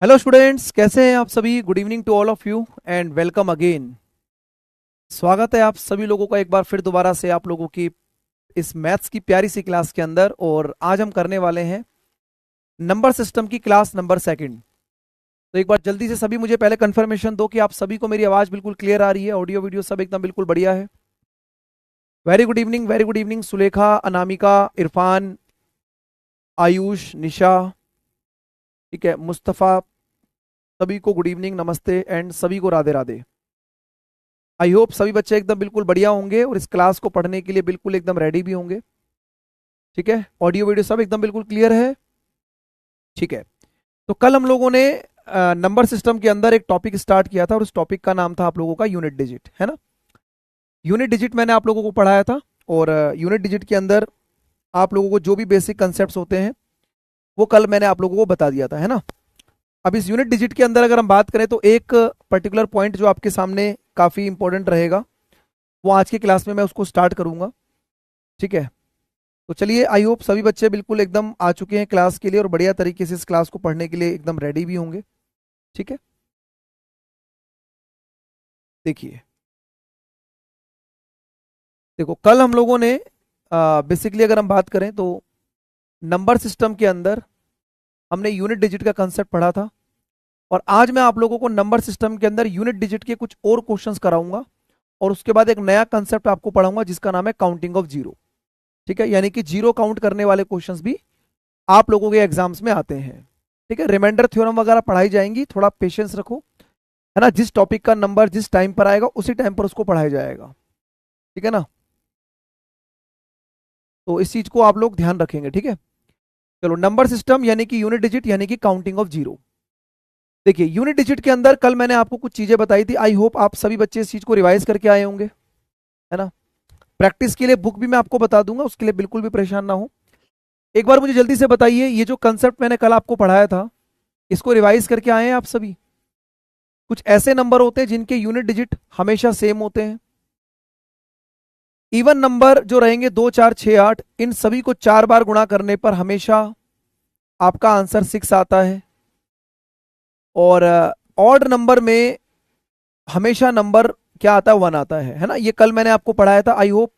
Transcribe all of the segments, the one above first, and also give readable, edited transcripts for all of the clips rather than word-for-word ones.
Hello students, कैसे हैं आप सभी। Good evening to all of you and welcome again. स्वागत है आप सभी लोगों का एक बार फिर दोबारा से आप लोगों की इस मैथ्स की प्यारी सी क्लास के अंदर। और आज हम करने वाले हैं नंबर सिस्टम की क्लास नंबर सेकंड। तो एक बार जल्दी से सभी मुझे पहले कंफर्मेशन दो कि आप सभी को मेरी आवाज़ बिल्कुल क्लियर आ रही है, ऑडियो वीडियो सब एकदम बिल्कुल बढ़िया है। Very good evening, very good evening. Sulekha, Anamika, Irfan, Ayush, Nisha, ठीक है, मुस्तफ़ा, सभी को गुड इवनिंग, नमस्ते एंड सभी को राधे राधे। आई होप सभी बच्चे एकदम बिल्कुल बढ़िया होंगे और इस क्लास को पढ़ने के लिए बिल्कुल एकदम रेडी भी होंगे। ठीक है, ऑडियो वीडियो सब एकदम बिल्कुल क्लियर है। ठीक है, तो कल हम लोगों ने नंबर सिस्टम के अंदर एक टॉपिक स्टार्ट किया था और उस टॉपिक का नाम था आप लोगों का यूनिट डिजिट, है ना। यूनिट डिजिट मैंने आप लोगों को पढ़ाया था और यूनिट डिजिट के अंदर आप लोगों को जो भी बेसिक कंसेप्ट होते हैं वो कल मैंने आप लोगों को बता दिया था, है ना। अब इस यूनिट डिजिट के अंदर अगर हम बात करें तो एक पर्टिकुलर पॉइंट जो आपके सामने काफ़ी इंपॉर्टेंट रहेगा वो आज की क्लास में मैं उसको स्टार्ट करूंगा। ठीक है, तो चलिए, आई होप सभी बच्चे बिल्कुल एकदम आ चुके हैं क्लास के लिए और बढ़िया तरीके से इस क्लास को पढ़ने के लिए एकदम रेडी भी होंगे। ठीक है, देखिए, देखो कल हम लोगों ने बेसिकली अगर हम बात करें तो नंबर सिस्टम के अंदर हमने यूनिट डिजिट का कंसेप्ट पढ़ा था। और आज मैं आप लोगों को नंबर सिस्टम के अंदर यूनिट डिजिट के कुछ और क्वेश्चंस कराऊंगा और उसके बाद एक नया कंसेप्ट आपको पढ़ाऊंगा जिसका नाम है काउंटिंग ऑफ जीरो। ठीक है, यानी कि जीरो काउंट करने वाले क्वेश्चंस भी आप लोगों के एग्जाम्स में आते हैं। ठीक है, रिमाइंडर थ्योरम वगैरह पढ़ाई जाएंगी, थोड़ा पेशेंस रखो, है ना। जिस टॉपिक का नंबर जिस टाइम पर आएगा उसी टाइम पर उसको पढ़ाया जाएगा। ठीक है ना, तो इस चीज को आप लोग ध्यान रखेंगे। ठीक है, चलो, नंबर सिस्टम यानी कि यूनिट डिजिट यानी कि काउंटिंग ऑफ जीरो। देखिए, यूनिट डिजिट के अंदर कल मैंने आपको कुछ चीजें बताई थी, आई होप आप सभी बच्चे इस चीज को रिवाइज करके आए होंगे, है ना। प्रैक्टिस के लिए बुक भी मैं आपको बता दूंगा, उसके लिए बिल्कुल भी परेशान ना हो। एक बार मुझे जल्दी से बताइए, ये जो कंसेप्ट मैंने कल आपको पढ़ाया था इसको रिवाइज करके आए हैं आप सभी। कुछ ऐसे नंबर होते हैं जिनके यूनिट डिजिट हमेशा सेम होते हैं। इवन नंबर जो रहेंगे 2 4 6 8, इन सभी को 4 बार गुणा करने पर हमेशा आपका आंसर 6 आता है। और ऑड नंबर में हमेशा नंबर क्या आता है, 1 आता है ना। ये कल मैंने आपको पढ़ाया था, आई होप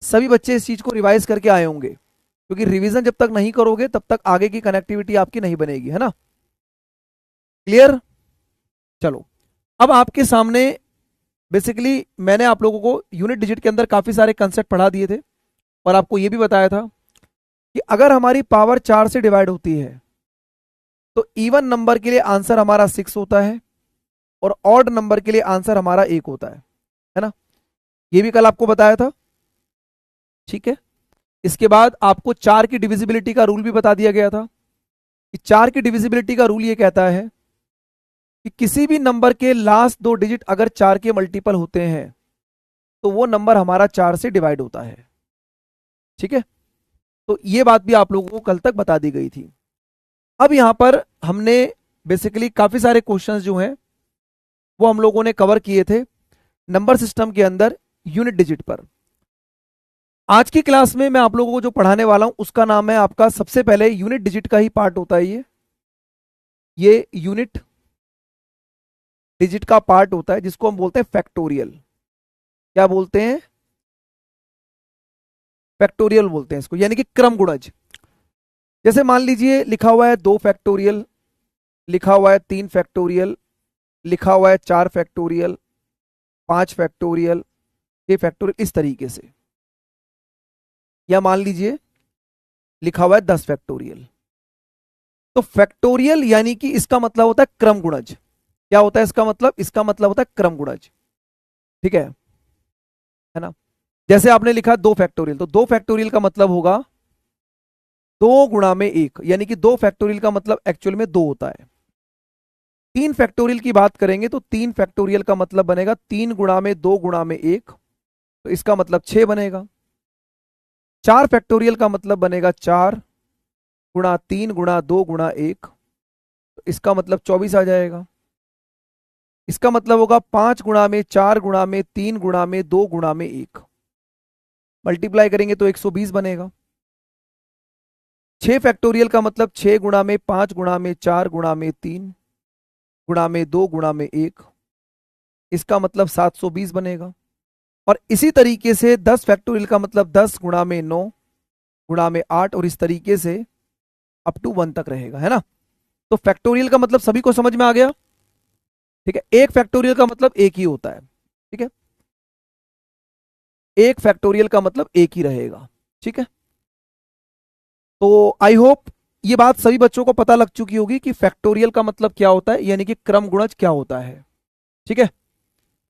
सभी बच्चे इस चीज को रिवाइज करके आए होंगे, क्योंकि रिवीजन जब तक नहीं करोगे तब तक आगे की कनेक्टिविटी आपकी नहीं बनेगी, है ना। क्लियर, चलो। अब आपके सामने बेसिकली मैंने आप लोगों को यूनिट डिजिट के अंदर काफी सारे कंसेप्ट पढ़ा दिए थे और आपको यह भी बताया था कि अगर हमारी पावर 4 से डिवाइड होती है तो इवन नंबर के लिए आंसर हमारा 6 होता है और ऑड नंबर के लिए आंसर हमारा 1 होता है ना। ये भी कल आपको बताया था। ठीक है, इसके बाद आपको 4 की डिविजिबिलिटी का रूल भी बता दिया गया था कि 4 की डिविजिबिलिटी का रूल ये कहता है कि किसी भी नंबर के लास्ट 2 डिजिट अगर 4 के मल्टीपल होते हैं तो वो नंबर हमारा 4 से डिवाइड होता है। ठीक है, तो ये बात भी आप लोगों को कल तक बता दी गई थी। अब यहां पर हमने बेसिकली काफी सारे क्वेश्चंस जो हैं वो हम लोगों ने कवर किए थे नंबर सिस्टम के अंदर यूनिट डिजिट पर। आज की क्लास में मैं आप लोगों को जो पढ़ाने वाला हूं उसका नाम है आपका, सबसे पहले यूनिट डिजिट का ही पार्ट होता है ये यूनिट डिजिट का पार्ट होता है जिसको हम बोलते हैं फैक्टोरियल। क्या बोलते हैं, फैक्टोरियल बोलते हैं इसको, यानी कि क्रम गुणज। जैसे मान लीजिए लिखा हुआ है 2 फैक्टोरियल, लिखा हुआ है 3 फैक्टोरियल, लिखा हुआ है 4 फैक्टोरियल, 5 फैक्टोरियल, 6 फैक्टोरियल, इस तरीके से। या मान लीजिए लिखा हुआ है 10 फैक्टोरियल। तो फैक्टोरियल यानी कि इसका मतलब होता है क्रम गुणज। क्या होता है इसका मतलब, इसका मतलब होता है क्रम गुणज। ठीक है ना। जैसे आपने लिखा 2 फैक्टोरियल, तो 2 फैक्टोरियल का मतलब होगा 2 गुणा में 1, यानी कि 2 फैक्टोरियल का मतलब एक्चुअल में 2 होता है। 3 फैक्टोरियल की बात करेंगे तो 3 फैक्टोरियल का मतलब बनेगा 3 गुणा में 2 गुणा में 1, तो इसका मतलब 6 बनेगा। 4 फैक्टोरियल का मतलब बनेगा 4 गुणा 3 गुणा 2 गुणा 1, तो इसका मतलब 24 आ जाएगा। इसका मतलब होगा 5 गुणा में 4 गुणा में 3 गुणा में 2 गुणा में 1, मल्टीप्लाई करेंगे तो 120 बनेगा। 6 फैक्टोरियल का मतलब 6 गुणा में 5 गुणा में 4 गुणा में 3, गुणा में 2 गुणा में 1, इसका मतलब 720 बनेगा। और इसी तरीके से 10 फैक्टोरियल का मतलब 10 गुणा में 9 गुणा में 8, और इस तरीके से अप टू 1 तक रहेगा, है ना। तो फैक्टोरियल का मतलब सभी को समझ में आ गया, ठीक है। एक फैक्टोरियल का मतलब एक ही होता है, ठीक है। एक फैक्टोरियल का मतलब एक ही रहेगा, ठीक है। तो आई होप ये बात सभी बच्चों को पता लग चुकी होगी कि फैक्टोरियल का मतलब क्या होता है, यानी कि क्रम गुणज क्या होता है, ठीक है।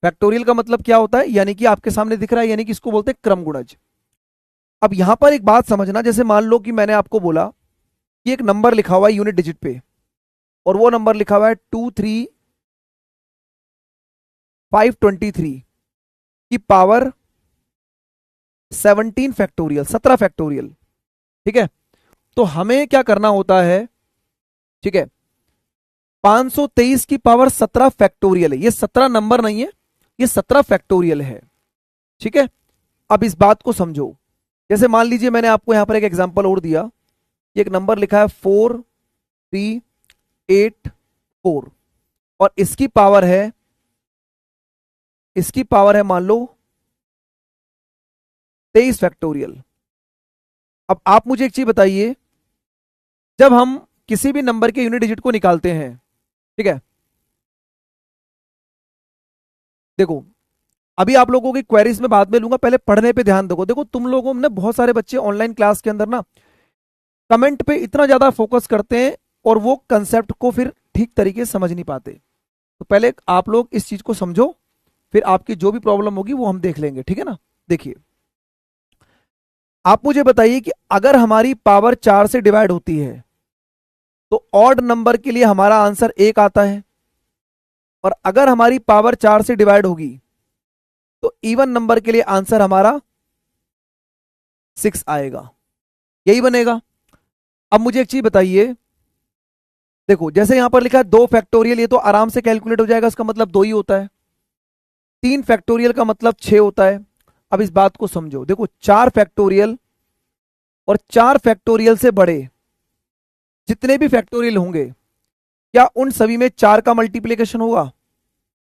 फैक्टोरियल का मतलब क्या होता है, यानी कि आपके सामने दिख रहा है, यानी कि इसको बोलते हैं क्रम गुणज। अब यहां पर एक बात समझना, जैसे मान लो कि मैंने आपको बोला कि एक नंबर लिखा हुआ है यूनिट डिजिट पे, और वो नंबर लिखा हुआ है 23523 की पावर 17 फैक्टोरियल, 17 फैक्टोरियल, ठीक है। तो हमें क्या करना होता है, ठीक है। 523 की पावर 17 फैक्टोरियल है, ये 17 नंबर नहीं है, ये 17 फैक्टोरियल है, ठीक है। अब इस बात को समझो, जैसे मान लीजिए मैंने आपको यहां पर एक एग्जांपल और दिया, एक नंबर लिखा है 4384, और इसकी पावर है मान लो 23 फैक्टोरियल। अब आप मुझे एक चीज बताइए, जब हम किसी भी नंबर के यूनिट डिजिट को निकालते हैं, ठीक है, देखो अभी आप लोगों की क्वेरीज में बाद में लूंगा, पहले पढ़ने पे ध्यान दो। देखो तुम लोगों ने बहुत सारे बच्चे ऑनलाइन क्लास के अंदर ना कमेंट पे इतना ज्यादा फोकस करते हैं और वो कंसेप्ट को फिर ठीक तरीके से समझ नहीं पाते। तो पहले आप लोग इस चीज को समझो, फिर आपकी जो भी प्रॉब्लम होगी वो हम देख लेंगे, ठीक है ना। देखिए आप मुझे बताइए कि अगर हमारी पावर 4 से डिवाइड होती है तो ऑड नंबर के लिए हमारा आंसर 1 आता है, और अगर हमारी पावर 4 से डिवाइड होगी तो इवन नंबर के लिए आंसर हमारा 6 आएगा, यही बनेगा। अब मुझे एक चीज बताइए, देखो जैसे यहां पर लिखा है 2 फैक्टोरियल, ये तो आराम से कैलकुलेट हो जाएगा, इसका मतलब 2 ही होता है। 3 फैक्टोरियल का मतलब 6 होता है। अब इस बात को समझो, देखो 4 फैक्टोरियल और 4 फैक्टोरियल से बड़े जितने भी फैक्टोरियल होंगे, क्या उन सभी में 4 का मल्टीप्लीकेशन होगा?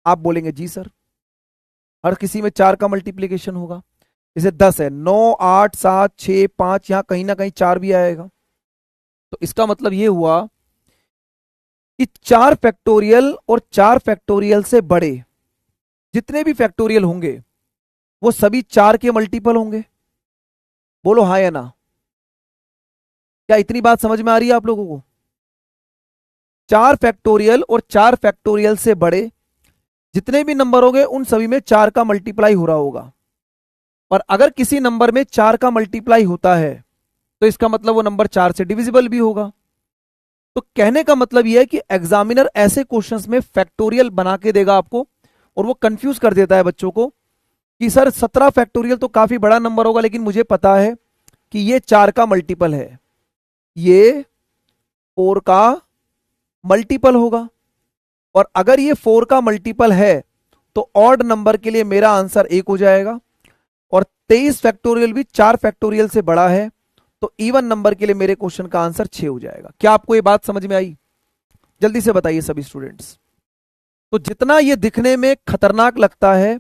आप बोलेंगे जी सर, हर किसी में 4 का मल्टीप्लीकेशन होगा। जैसे 10 है, 9 8 7 6 5, यहां कहीं ना कहीं 4 भी आएगा। तो इसका मतलब ये हुआ कि 4 फैक्टोरियल और 4 फैक्टोरियल से बड़े जितने भी फैक्टोरियल होंगे वो सभी 4 के मल्टीपल होंगे। बोलो हाँ या ना। क्या इतनी बात समझ में आ रही है आप लोगों को? 4 फैक्टोरियल और 4 फैक्टोरियल से बड़े जितने भी नंबर होंगे उन सभी में 4 का मल्टीप्लाई हो रहा होगा, और अगर किसी नंबर में 4 का मल्टीप्लाई होता है तो इसका मतलब वो नंबर 4 से डिविजिबल भी होगा। तो कहने का मतलब यह है कि एग्जामिनर ऐसे क्वेश्चंस में फैक्टोरियल बना के देगा आपको, और वो कंफ्यूज कर देता है बच्चों को कि सर 17 फैक्टोरियल तो काफी बड़ा नंबर होगा, लेकिन मुझे पता है कि ये 4 का मल्टीपल है, ये 4 का मल्टीपल होगा, और अगर ये 4 का मल्टीपल है तो ऑड नंबर के लिए मेरा आंसर 1 हो जाएगा, और 23 फैक्टोरियल भी 4 फैक्टोरियल से बड़ा है, तो इवन नंबर के लिए मेरे क्वेश्चन का आंसर 6 हो जाएगा। क्या आपको ये बात समझ में आई? जल्दी से बताइए सभी स्टूडेंट्स। तो जितना ये दिखने में खतरनाक लगता है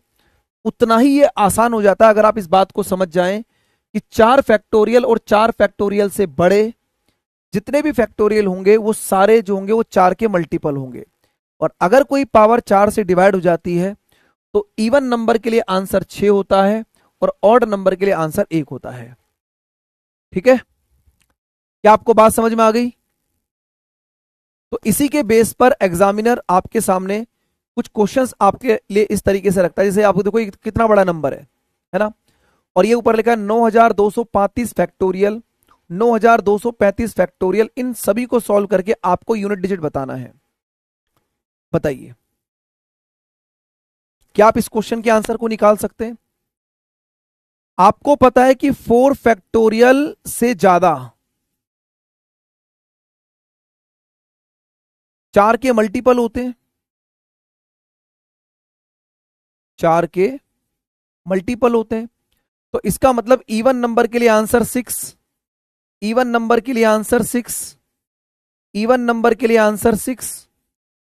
उतना ही ये आसान हो जाता है अगर आप इस बात को समझ जाएं कि 4 फैक्टोरियल और 4 फैक्टोरियल से बड़े जितने भी फैक्टोरियल होंगे वो सारे जो होंगे वो 4 के मल्टीपल होंगे, और अगर कोई पावर 4 से डिवाइड हो जाती है तो इवन नंबर के लिए आंसर 6 होता है और ऑड नंबर के लिए आंसर 1 होता है। ठीक है, क्या आपको बात समझ में आ गई? तो इसी के बेस पर एग्जामिनर आपके सामने कुछ क्वेश्चंस आपके लिए इस तरीके से रखता है, जैसे आपको देखो ये कितना बड़ा नंबर है ना, और ये ऊपर लिखा है 9235 फैक्टोरियल, 9235 फैक्टोरियल, इन सभी को सॉल्व करके आपको यूनिट डिजिट बताना है। बताइए क्या आप इस क्वेश्चन के आंसर को निकाल सकते हैं? आपको पता है कि 4 फैक्टोरियल से ज्यादा 4 के मल्टीपल होते हैं, 4 के मल्टीपल होते हैं, तो इसका मतलब इवन नंबर के लिए आंसर 6, इवन नंबर के लिए आंसर 6, इवन नंबर के लिए आंसर 6,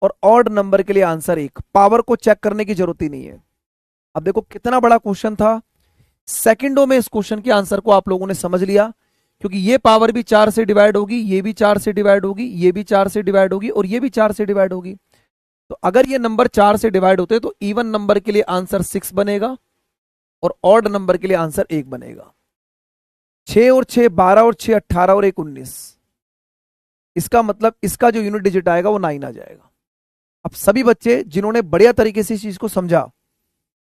और ऑड नंबर के लिए आंसर 1। पावर को चेक करने की जरूरत ही नहीं है। अब देखो कितना बड़ा क्वेश्चन था, सेकंडों में इस क्वेश्चन के आंसर को आप लोगों ने समझ लिया, क्योंकि ये पावर भी 4 से डिवाइड होगी, ये भी 4 से डिवाइड होगी, ये भी 4 से डिवाइड होगी और ये भी 4 से डिवाइड होगी। तो अगर ये नंबर 4 से डिवाइड होते तो इवन नंबर के लिए आंसर 6 बनेगा और ऑड नंबर के लिए आंसर 1 बनेगा। 6 और 6 12 और 6 18 और 1 19। इसका मतलब इसका जो यूनिट डिजिट आएगा वो 9 आ जाएगा। अब सभी बच्चे जिन्होंने बढ़िया तरीके से इस चीज को समझा,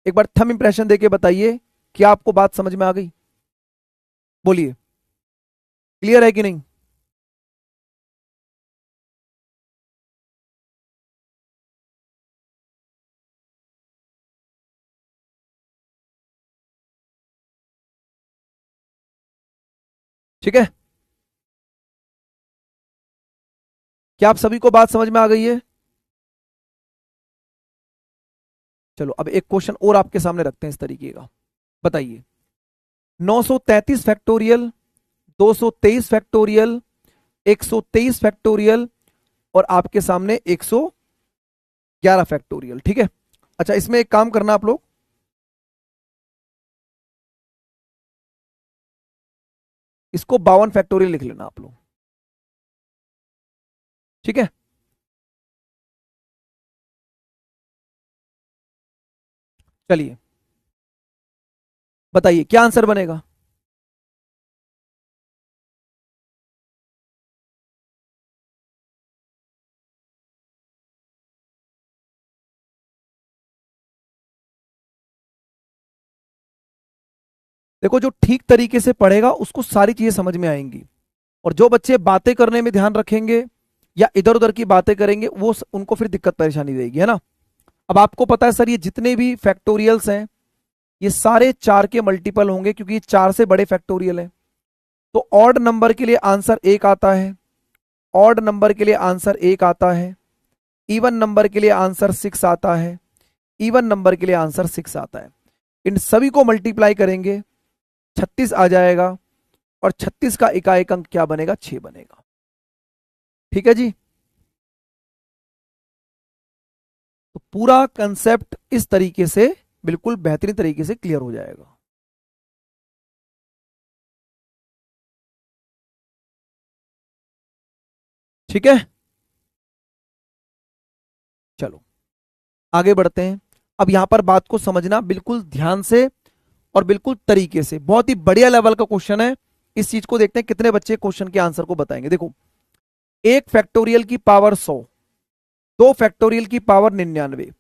एक बार थंब इंप्रेशन देके बताइए क्या आपको बात समझ में आ गई? बोलिए, क्लियर है कि नहीं? ठीक है, क्या आप सभी को बात समझ में आ गई है? चलो अब एक क्वेश्चन और आपके सामने रखते हैं इस तरीके का। बताइए, 933 फैक्टोरियल, 223 फैक्टोरियल, 123 फैक्टोरियल और आपके सामने 111 फैक्टोरियल। ठीक है, अच्छा इसमें एक काम करना आप लोग, इसको 52 फैक्टोरियल लिख लेना आप लोग। ठीक है, चलिए बताइए क्या आंसर बनेगा? देखो जो ठीक तरीके से पढ़ेगा उसको सारी चीजें समझ में आएंगी, और जो बच्चे बातें करने में ध्यान रखेंगे या इधर उधर की बातें करेंगे वो उनको फिर दिक्कत परेशानी रहेगी, है ना। अब आपको पता है सर ये जितने भी फैक्टोरियल्स हैं ये सारे 4 के मल्टीपल होंगे, क्योंकि ये 4 से बड़े फैक्टोरियल हैं। तो ऑड नंबर के लिए आंसर 1 आता है, ऑड नंबर के लिए आंसर 1 आता है, इवन नंबर के लिए आंसर 6 आता है, इवन नंबर के लिए आंसर 6 आता है। इन सभी को मल्टीप्लाई करेंगे 36 आ जाएगा, और 36 का इकाई अंक क्या बनेगा? 6 बनेगा। ठीक है जी, तो पूरा कंसेप्ट इस तरीके से बिल्कुल बेहतरीन तरीके से क्लियर हो जाएगा। ठीक है, चलो आगे बढ़ते हैं। अब यहां पर बात को समझना बिल्कुल ध्यान से और बिल्कुल तरीके से, बहुत ही बढ़िया लेवल का क्वेश्चन है। इस चीज को देखते हैं कितने बच्चे क्वेश्चन के आंसर को बताएंगे। देखो, 1 फैक्टोरियल की पावर 100, 2 फैक्टोरियल की पावर 99,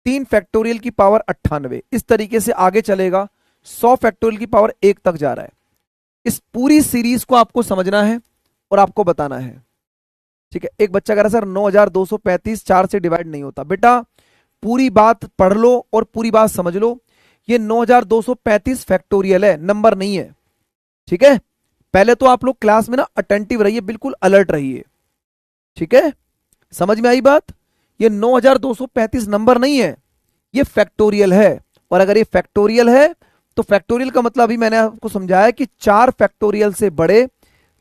3 फैक्टोरियल की पावर 98, इस तरीके से आगे चलेगा। 100 फैक्टोरियल की पावर 1 तक जा रहा है। इस पूरी सीरीज को आपको समझना है और आपको बताना है। ठीक है, एक बच्चा कह रहा है सर 9235 4 से डिवाइड नहीं होता। बेटा पूरी बात पढ़ लो और पूरी बात समझ लो। ये 9235 फैक्टोरियल है, नंबर नहीं है। ठीक है, पहले तो आप लोग क्लास में ना अटेंटिव रहिए, बिल्कुल अलर्ट रहिए। ठीक है, समझ में आई बात? ये 9235 नंबर नहीं है, ये फैक्टोरियल है। और अगर ये फैक्टोरियल है तो फैक्टोरियल का मतलब अभी मैंने आपको समझाया कि 4 फैक्टोरियल से बड़े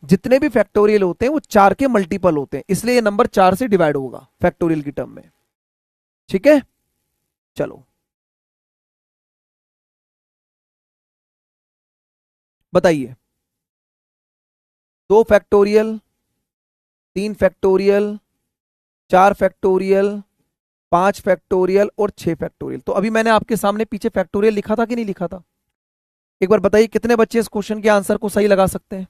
जितने भी फैक्टोरियल होते हैं वो 4 के मल्टीपल होते हैं, इसलिए ये नंबर 4 से डिवाइड होगा फैक्टोरियल की टर्म में। ठीक है, चलो बताइए, 2 फैक्टोरियल, 3 फैक्टोरियल, 4 फैक्टोरियल, 5 फैक्टोरियल और 6 फैक्टोरियल। तो अभी मैंने आपके सामने पीछे फैक्टोरियल लिखा था कि नहीं लिखा था? एक बार बताइए कितने बच्चे इस क्वेश्चन के आंसर को सही लगा सकते हैं?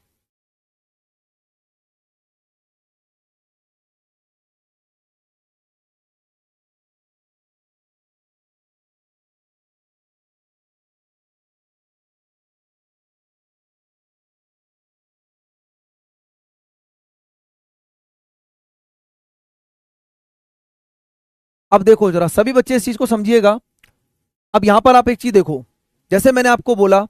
अब देखो जरा सभी बच्चे इस चीज को समझिएगा। अब यहां पर आप एक चीज देखो, जैसे मैंने आपको बोला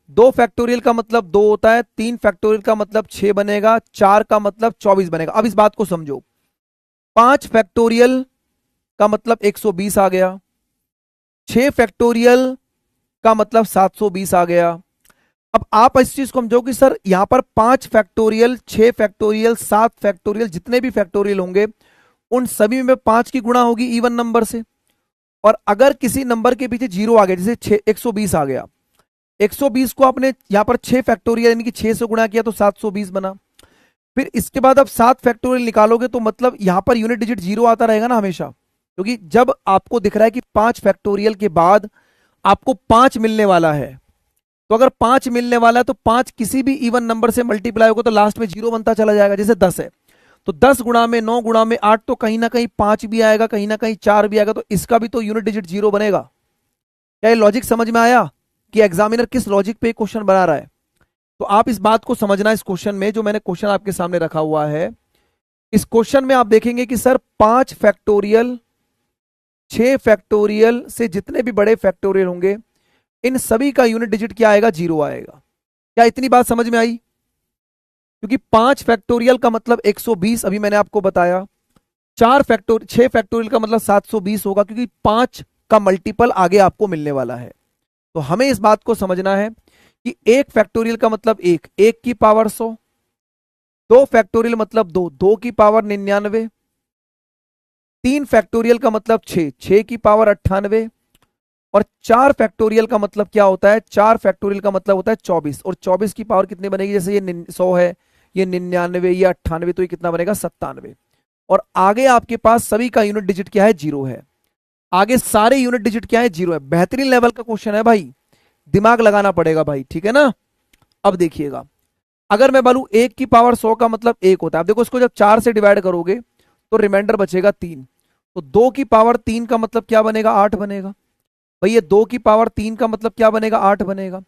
2 फैक्टोरियल का मतलब 2 होता है, 3 फैक्टोरियल का मतलब 6 बनेगा, 4 का मतलब 24 बनेगा। अब इस बात को समझो, 5 फैक्टोरियल का मतलब 120 आ गया, 6 फैक्टोरियल का मतलब 720 आ गया। अब आप इस चीज को समझो कि सर यहां पर 5 फैक्टोरियल, 6 फैक्टोरियल, 7 फैक्टोरियल, जितने भी फैक्टोरियल होंगे उन सभी में 5 की गुणा होगी इवन नंबर से। और अगर किसी नंबर के पीछे जीरो आ गया, जैसे 120 आ गया, 120 को आपने यहां पर 6 फैक्टोरियल यानी कि 6 से गुणा किया तो 720 बना। फिर इसके बाद आप 7 फैक्टोरियल निकालोगे तो मतलब यहां पर यूनिट डिजिट जीरो आता रहेगा ना हमेशा, क्योंकि जब आपको दिख रहा है कि 5 फैक्टोरियल के बाद आपको 5 मिलने वाला है, तो अगर 5 मिलने वाला है तो 5 किसी भी इवन नंबर से मल्टीप्लाई होगा तो लास्ट में जीरो बनता चला जाएगा। जैसे 10 है तो 10 गुणा में 9 गुणा में 8, तो कहीं ना कहीं 5 भी आएगा, कहीं ना कहीं 4 भी आएगा, तो इसका भी तो यूनिट डिजिट जीरो बनेगा। क्या ये लॉजिक समझ में आया कि एग्जामिनर किस लॉजिक पे क्वेश्चन बना रहा है? तो आप इस बात को समझना, इस क्वेश्चन में जो मैंने क्वेश्चन आपके सामने रखा हुआ है, इस क्वेश्चन में आप देखेंगे कि सर 5 फैक्टोरियल, 6 फैक्टोरियल से जितने भी बड़े फैक्टोरियल होंगे इन सभी का यूनिट डिजिट क्या आएगा? जीरो आएगा। क्या इतनी बात समझ में आई? क्योंकि 5 फैक्टोरियल का मतलब 120, अभी मैंने आपको बताया। 6 फैक्टोरियल का मतलब 720 होगा, क्योंकि 5 का मल्टीपल आगे आपको मिलने वाला है। तो हमें इस बात को समझना है कि 1 फैक्टोरियल का मतलब 1 की पावर 100, 2 फैक्टोरियल मतलब 2 की पावर 99, 3 फैक्टोरियल का मतलब 6 की पावर 98, और 4 फैक्टोरियल का मतलब क्या होता है? 4 फैक्टोरियल का मतलब होता है 24, और 24 की पावर कितनी बनेगी? जैसे ये 100 है, ये 99, ये 98, तो ये कितना बनेगा? 97। और आगे आपके पास सभी का यूनिट डिजिट क्या है? जीरो है। आगे सारे यूनिट डिजिट क्या है? जीरो है। बेहतरीन लेवल का क्वेश्चन है भाई, दिमाग लगाना पड़ेगा भाई, ठीक है ना? अब देखिएगा, अगर मैं बोलूं 1 की पावर 100 का मतलब 1 होता है, अब देखो इसको जब 4 से डिवाइड करोगे तो रिमाइंडर बचेगा 3, तो 2 की पावर 3 का मतलब क्या बनेगा? 8 बनेगा। भाई ये 2 की पावर 3 का मतलब क्या बनेगा? 8 बनेगा।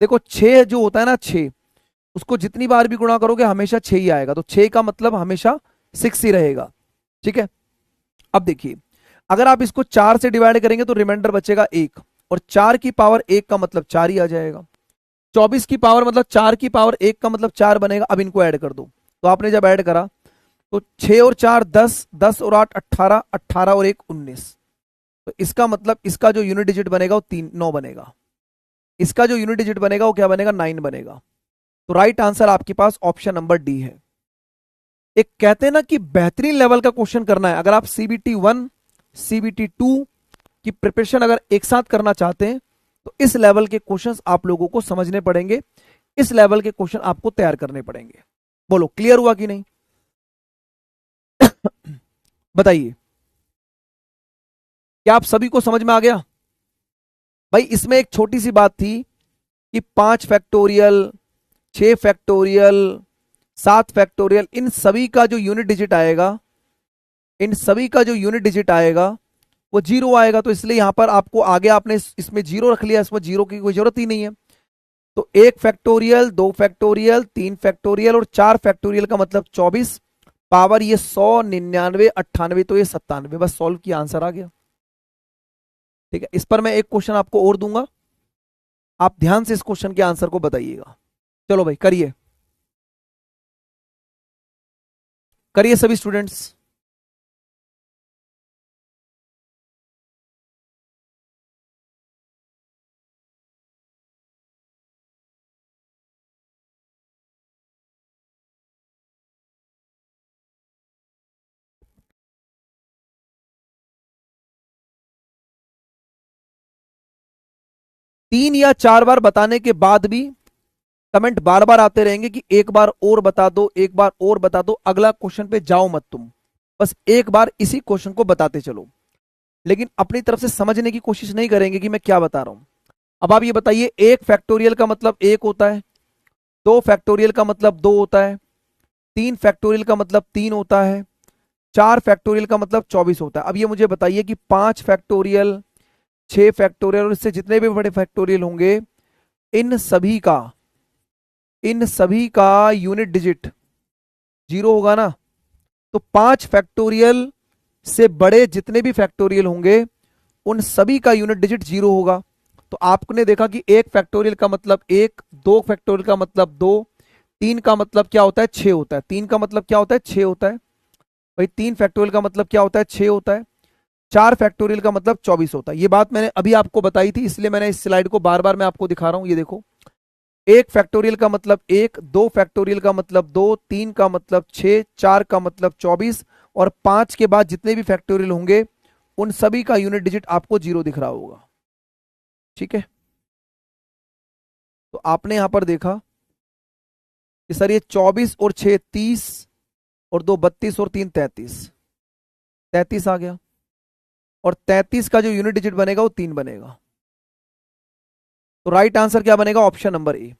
देखो 6 जो होता है ना, 6 उसको जितनी बार भी गुणा करोगे हमेशा 6 ही आएगा, तो 6 का मतलब हमेशा 6 ही रहेगा, ठीक है? अब देखिए, अगर आप इसको 4 से डिवाइड करेंगे तो रिमाइंडर बचेगा 1, और 4 की पावर 1 का मतलब 4 ही आ जाएगा। 24 की पावर मतलब 4 की पावर 1 का मतलब 4 बनेगा। अब इनको ऐड कर दो, तो आपने जब ऐड करा तो 6 और 4 10, 10 और 8 18, 18 और 1 19, तो इसका मतलब इसका जो यूनिट डिजिट बनेगा वो 9 बनेगा। इसका जो यूनिट डिजिट बनेगा वो क्या बनेगा? 9 बनेगा। तो राइट आंसर आपके पास ऑप्शन नंबर डी है। एक कहते हैं ना कि बेहतरीन लेवल का क्वेश्चन करना है, अगर आप CBT 1 CBT 2 की प्रिपरेशन अगर एक साथ करना चाहते हैं तो इस लेवल के क्वेश्चंस आप लोगों को समझने पड़ेंगे, इस लेवल के क्वेश्चन आपको तैयार करने पड़ेंगे। बोलो क्लियर हुआ कि नहीं? बताइए, क्या आप सभी को समझ में आ गया? भाई इसमें एक छोटी सी बात थी कि 5 फैक्टोरियल, 6 फैक्टोरियल, 7 फैक्टोरियल, इन सभी का जो यूनिट डिजिट आएगा, इन सभी का जो यूनिट डिजिट आएगा वो जीरो आएगा। तो इसलिए यहां पर आपको आगे आपने इसमें जीरो रख लिया, इसमें जीरो की कोई जरूरत ही नहीं है। तो 1 फैक्टोरियल, 2 फैक्टोरियल, 3 फैक्टोरियल और 4 फैक्टोरियल का मतलब 24, पावर ये 100, 99, 98, तो ये 97, बस सॉल्व किया, आंसर आ गया। ठीक है, इस पर मैं एक क्वेश्चन आपको और दूंगा, आप ध्यान से इस क्वेश्चन के आंसर को बताइएगा। चलो भाई करिए, करिए सभी स्टूडेंट्स। तीन या चार बार बताने के बाद भी कमेंट बार बार आते रहेंगे कि एक बार और बता दो, एक बार और बता दो, अगला क्वेश्चन पे जाओ मत तुम, बस एक बार इसी क्वेश्चन को बताते चलो, लेकिन अपनी तरफ से समझने की कोशिश नहीं करेंगे कि मैं क्या बता रहा हूं। अब आप ये बताइए, 1 फैक्टोरियल का मतलब 1 होता है, 2 फैक्टोरियल का मतलब 2 होता है, 3 फैक्टोरियल का मतलब 3 होता है, 4 फैक्टोरियल का मतलब 24 होता है। अब ये मुझे बताइए कि 5 फैक्टोरियल, 6 फैक्टोरियल और इससे जितने भी बड़े फैक्टोरियल होंगे इन सभी का, इन सभी का यूनिट डिजिट जीरो होगा ना? तो 5 फैक्टोरियल से बड़े जितने भी फैक्टोरियल होंगे उन सभी का यूनिट डिजिट जीरो होगा। तो आपने देखा कि 1 फैक्टोरियल का मतलब 1, 2 फैक्टोरियल का मतलब 2, 3 का मतलब क्या होता है? 6 होता है। 3 का मतलब क्या होता है? 6 होता है। भाई 3 फैक्टोरियल का मतलब क्या होता है? 6 होता है। 4 फैक्टोरियल का मतलब 24 होता है। ये बात मैंने अभी आपको बताई थी, इसलिए मैंने इस स्लाइड को बार बार मैं आपको दिखा रहा हूं। ये देखो, 1 फैक्टोरियल का मतलब 1, 2 फैक्टोरियल का मतलब 2, 3 का मतलब 6, 4 का मतलब 24 और 5 के बाद जितने भी फैक्टोरियल होंगे उन सभी का यूनिट डिजिट आपको 0 दिख रहा होगा। ठीक है, तो आपने यहां पर देखा कि सर ये 24 और 6 30 और 2 32 और 3 33, 33 आ गया, और 33 का जो यूनिट डिजिट बनेगा वो 3 बनेगा। तो राइट आंसर क्या बनेगा? Option number A.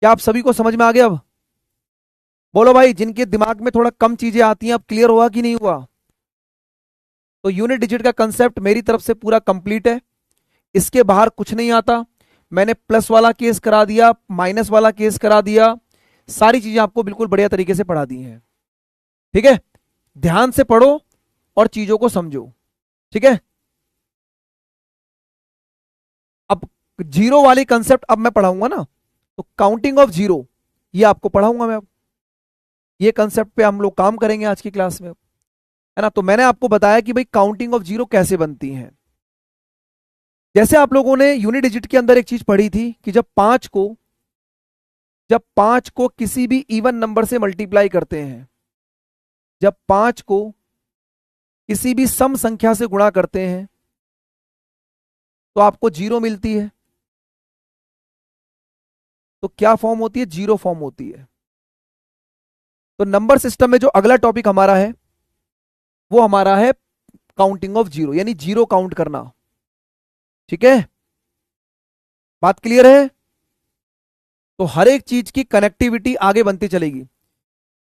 क्या आप सभी को समझ में आ गया? अब बोलो भाई, जिनके दिमाग में थोड़ा कम चीजें आती हैं, अब क्लियर हुआ कि नहीं हुआ? तो यूनिट डिजिट का कंसेप्ट मेरी तरफ से पूरा कंप्लीट है, इसके बाहर कुछ नहीं आता। मैंने प्लस वाला केस करा दिया, माइनस वाला केस करा दिया, सारी चीजें आपको बिल्कुल बढ़िया तरीके से पढ़ा दी हैं। ठीक है, ध्यान से पढ़ो और चीजों को समझो। ठीक है, अब जीरो वाली कंसेप्ट अब मैं पढ़ाऊंगा ना, तो काउंटिंग ऑफ जीरो ये आपको पढ़ाऊंगा मैं। अब ये कंसेप्ट पे हम लोग काम करेंगे आज की क्लास में, है ना। तो मैंने आपको बताया कि भाई काउंटिंग ऑफ जीरो कैसे बनती है। जैसे आप लोगों ने यूनिट डिजिट के अंदर एक चीज पढ़ी थी कि जब पांच को किसी भी इवन नंबर से मल्टीप्लाई करते हैं, जब 5 को किसी भी सम संख्या से गुणा करते हैं तो आपको 0 मिलती है। तो क्या फॉर्म होती है? जीरो फॉर्म होती है। तो नंबर सिस्टम में जो अगला टॉपिक हमारा है वो हमारा है काउंटिंग ऑफ जीरो, यानी जीरो काउंट करना। ठीक है, बात क्लियर है? तो हर एक चीज की कनेक्टिविटी आगे बनती चलेगी।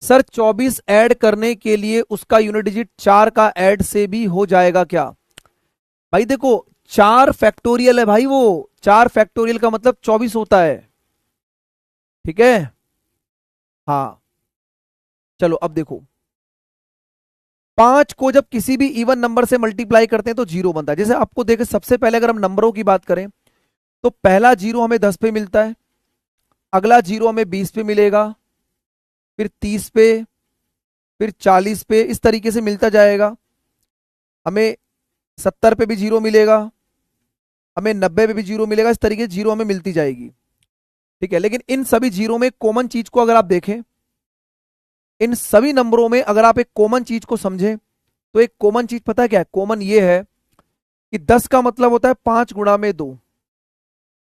सर 24 ऐड करने के लिए उसका यूनिट डिजिट 4 का ऐड से भी हो जाएगा क्या? भाई देखो, 4 फैक्टोरियल है भाई, वो 4 फैक्टोरियल का मतलब 24 होता है। ठीक है, हाँ चलो अब देखो, 5 को जब किसी भी इवन नंबर से मल्टीप्लाई करते हैं तो 0 बनता है। जैसे आपको देखें, सबसे पहले अगर हम नंबरों की बात करें तो पहला 0 हमें 10 पे मिलता है, अगला 0 हमें 20 पे मिलेगा, फिर 30 पे, फिर 40 पे, इस तरीके से मिलता जाएगा। हमें 70 पे भी 0 मिलेगा, हमें 90 पे भी 0 मिलेगा, इस तरीके से 0 हमें मिलती जाएगी। ठीक है, लेकिन इन सभी 0 में कॉमन चीज को अगर आप देखें, इन सभी नंबरों में अगर आप एक कॉमन चीज को समझें तो एक कॉमन चीज पता है क्या है? कॉमन ये है कि 10 का मतलब होता है 5 गुणा में 2,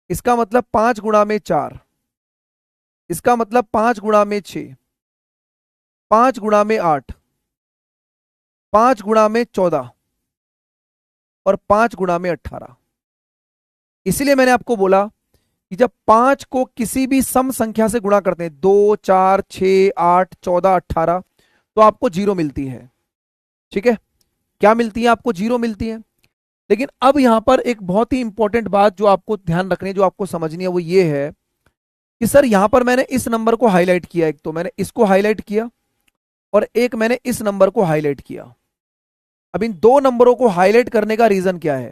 इसका मतलब 5 गुणा में 4, इसका मतलब 5 गुणा में 6, 5 गुणा में 8, 5 गुणा में 14 और 5 गुणा में 18। इसलिए मैंने आपको बोला कि जब 5 को किसी भी सम संख्या से गुणा करते हैं, 2 4 6 8 14 18, तो आपको 0 मिलती है। ठीक है, क्या मिलती है? आपको 0 मिलती है। लेकिन अब यहां पर एक बहुत ही इंपॉर्टेंट बात जो आपको ध्यान रखनी है, जो आपको समझनी है, वो ये है कि सर यहां पर मैंने इस नंबर को हाईलाइट किया, एक तो मैंने इसको हाईलाइट किया और एक मैंने इस नंबर को हाईलाइट किया। अब इन दो नंबरों को हाईलाइट करने का रीजन क्या है?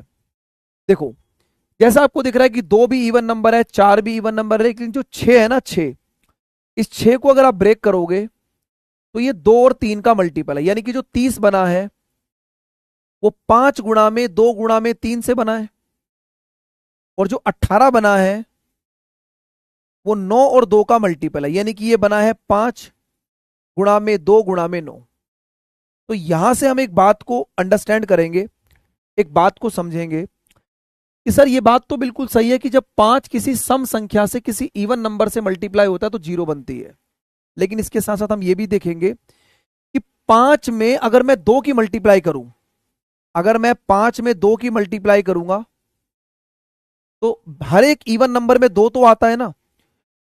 देखो, जैसा आपको दिख रहा है कि 2 भी इवन नंबर है, 4 भी इवन नंबर है, लेकिन जो 6 है ना, 6, इस 6 को अगर आप ब्रेक करोगे तो ये 2 और 3 का मल्टीपल है, यानी कि जो 30 बना है वो 5 गुणा में 2 गुणा में 3 से बना है, और जो 18 बना है वो 9 और 2 का मल्टीपल है, यानी कि ये बना है 5 गुणा में 2 गुणा में 9। तो यहां से हम एक बात को अंडरस्टैंड करेंगे, एक बात को समझेंगे कि सर ये बात तो बिल्कुल सही है कि जब 5 किसी सम संख्या से किसी इवन नंबर से मल्टीप्लाई होता है तो 0 बनती है। लेकिन इसके साथ साथ हम ये भी देखेंगे कि 5 में अगर मैं 2 की मल्टीप्लाई करूं, अगर मैं 5 में 2 की मल्टीप्लाई करूंगा तो हर एक इवन नंबर में 2 तो आता है ना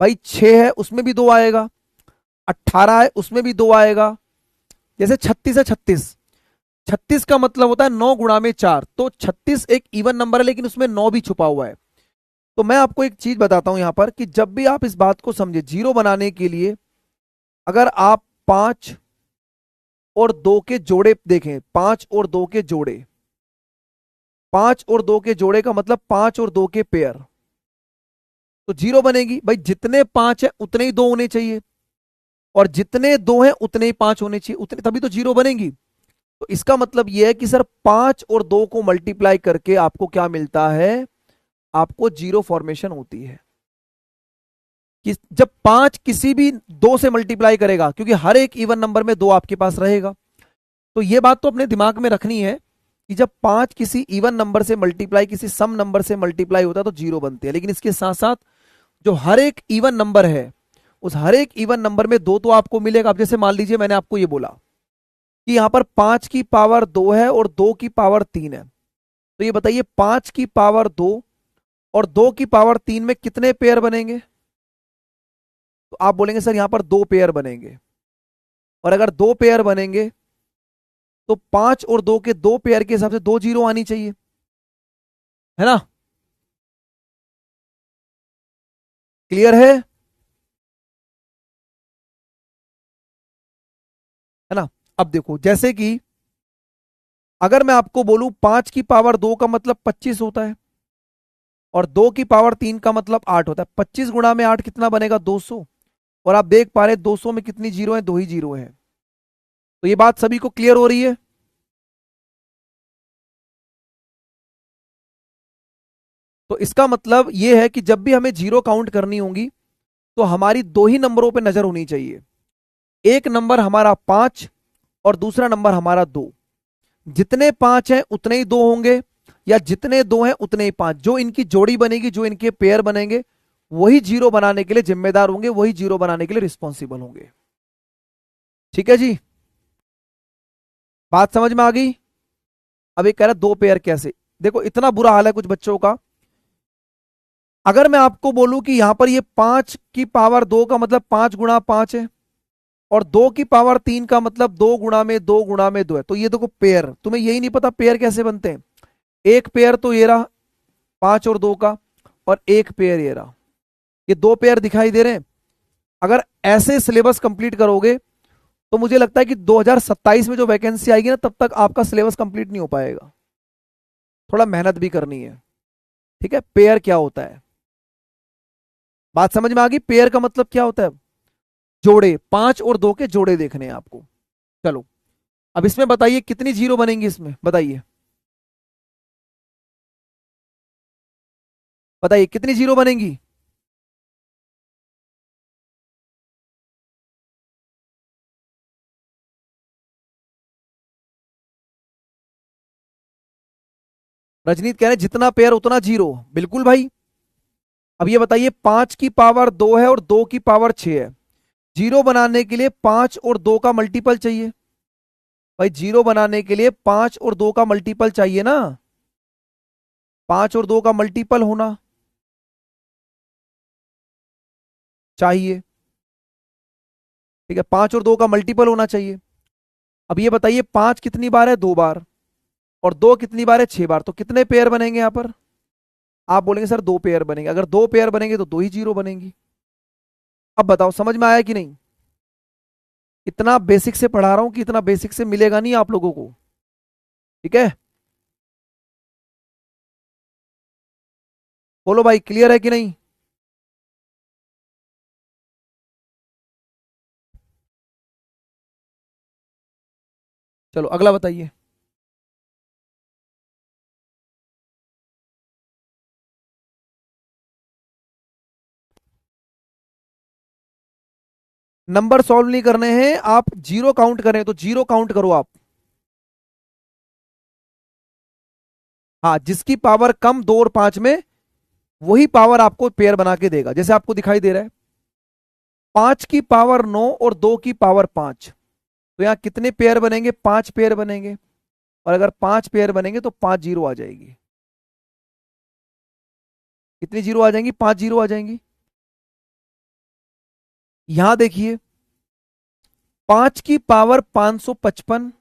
भाई। 6 है उसमें भी 2 आएगा, 18 है उसमें भी 2 आएगा। जैसे 36 है, 36 का मतलब होता है 9 गुणा में 4, तो 36 एक इवन नंबर है लेकिन उसमें 9 भी छुपा हुआ है। तो मैं आपको एक चीज बताता हूं यहां पर कि जब भी आप इस बात को समझे, 0 बनाने के लिए अगर आप 5 और 2 के जोड़े देखें, 5 और 2 के जोड़े, 5 और 2 के जोड़े का मतलब 5 और 2 के पेयर, तो 0 बनेगी। भाई जितने 5 है उतने ही 2 होने चाहिए, और जितने 2 हैं उतने ही 5 होने चाहिए, उतने तभी तो 0 बनेगी। तो इसका मतलब यह है कि सर 5 और 2 को मल्टीप्लाई करके आपको क्या मिलता है? आपको 0 फॉर्मेशन होती है। कि जब 5 किसी भी 2 से मल्टीप्लाई करेगा, क्योंकि हर एक इवन नंबर में 2 आपके पास रहेगा, तो ये बात तो अपने दिमाग में रखनी है कि जब 5 किसी इवन नंबर से मल्टीप्लाई किसी सम नंबर से मल्टीप्लाई होता है तो जीरो बनते हैं, लेकिन इसके साथ साथ जो हर एक इवन नंबर है उस हर एक इवन नंबर में दो तो आपको मिलेगा। अब जैसे मान लीजिए मैंने आपको ये बोला कि यहां पर 5 की पावर 2 है और 2 की पावर 3 है, तो ये बताइए 5 की पावर 2 और 2 की पावर 3 में कितने पेयर बनेंगे? तो आप बोलेंगे सर यहां पर 2 पेयर बनेंगे, और अगर 2 पेयर बनेंगे तो 5 और 2 के 2 पेयर के हिसाब से 2 जीरो आनी चाहिए, है ना? क्लियर है ना? अब देखो जैसे कि अगर मैं आपको बोलूं 5 की पावर 2 का मतलब 25 होता है और 2 की पावर 3 का मतलब 8 होता है। 25 गुणा में 8 कितना बनेगा? 200। और आप देख पा रहे 200 में कितनी जीरो है? 2 ही जीरो है। तो ये बात सभी को क्लियर हो रही है? तो इसका मतलब ये है कि जब भी हमें जीरो काउंट करनी होगी तो हमारी दो ही नंबरों पे नजर होनी चाहिए। एक नंबर हमारा 5 और दूसरा नंबर हमारा 2। जितने 5 हैं उतने ही 2 होंगे, या जितने 2 हैं उतने ही 5। जो इनकी जोड़ी बनेगी, जो इनके पेयर बनेंगे, वही जीरो बनाने के लिए जिम्मेदार होंगे, वही जीरो बनाने के लिए रिस्पॉन्सिबल होंगे। ठीक है जी, बात समझ में आ गई? अब एक कह रहा दो पेयर कैसे? देखो इतना बुरा हाल है कुछ बच्चों का। अगर मैं आपको बोलूं कि यहां पर ये 5 की पावर 2 का मतलब 5 गुणा 5 है और 2 की पावर 3 का मतलब 2 गुणा में 2 गुणा में 2 है, तो ये देखो पेयर, तुम्हें यही नहीं पता पेयर कैसे बनते हैं? एक पेयर तो ये रहा 5 और 2 का, और एक पेयर ये रहा, ये दो पेयर दिखाई दे रहे हैं। अगर ऐसे सिलेबस कंप्लीट करोगे तो मुझे लगता है कि 2027 में जो वैकेंसी आएगी ना तब तक आपका सिलेबस कंप्लीट नहीं हो पाएगा। थोड़ा मेहनत भी करनी है। ठीक है, पेयर क्या होता है बात समझ में आ गई? पेयर का मतलब क्या होता है? जोड़े, 5 और 2 के जोड़े देखने हैं आपको। चलो अब इसमें बताइए कितनी जीरो बनेंगी, इसमें बताइए, बताइए कितनी जीरो बनेंगी? रजनीत कह रहे हैं जितना पेयर उतना जीरो। बिल्कुल भाई। अब ये बताइए 5 की पावर 2 है और 2 की पावर 6 है, जीरो बनाने के लिए 5 और 2 का मल्टीपल चाहिए। भाई जीरो बनाने के लिए 5 और 2 का मल्टीपल चाहिए ना, 5 और 2 का मल्टीपल होना चाहिए। ठीक है, 5 और 2 का मल्टीपल होना चाहिए। अब ये बताइए 5 कितनी बार है? 2 बार। और 2 कितनी बार है? 6 बार। तो कितने पेयर बनेंगे यहां पर? आप बोलेंगे सर 2 पेयर बनेंगे। अगर 2 पेयर बनेंगे तो 2 ही जीरो बनेंगी। अब बताओ समझ में आया कि नहीं? इतना बेसिक से पढ़ा रहा हूं कि इतना बेसिक से मिलेगा नहीं आप लोगों को। ठीक है, बोलो भाई क्लियर है कि नहीं? चलो अगला बताइए। नंबर सॉल्व नहीं करने हैं, आप जीरो काउंट करें तो जीरो काउंट करो आप। हाँ, जिसकी पावर कम 2 और 5 में वही पावर आपको पेयर बना के देगा। जैसे आपको दिखाई दे रहा है 5 की पावर 9 और 2 की पावर 5, तो यहां कितने पेयर बनेंगे? 5 पेयर बनेंगे। और अगर 5 पेयर बनेंगे तो 5 जीरो आ जाएगी। कितनी जीरो आ जाएंगी? 5 जीरो आ जाएंगी। यहां देखिए 5 की पावर 555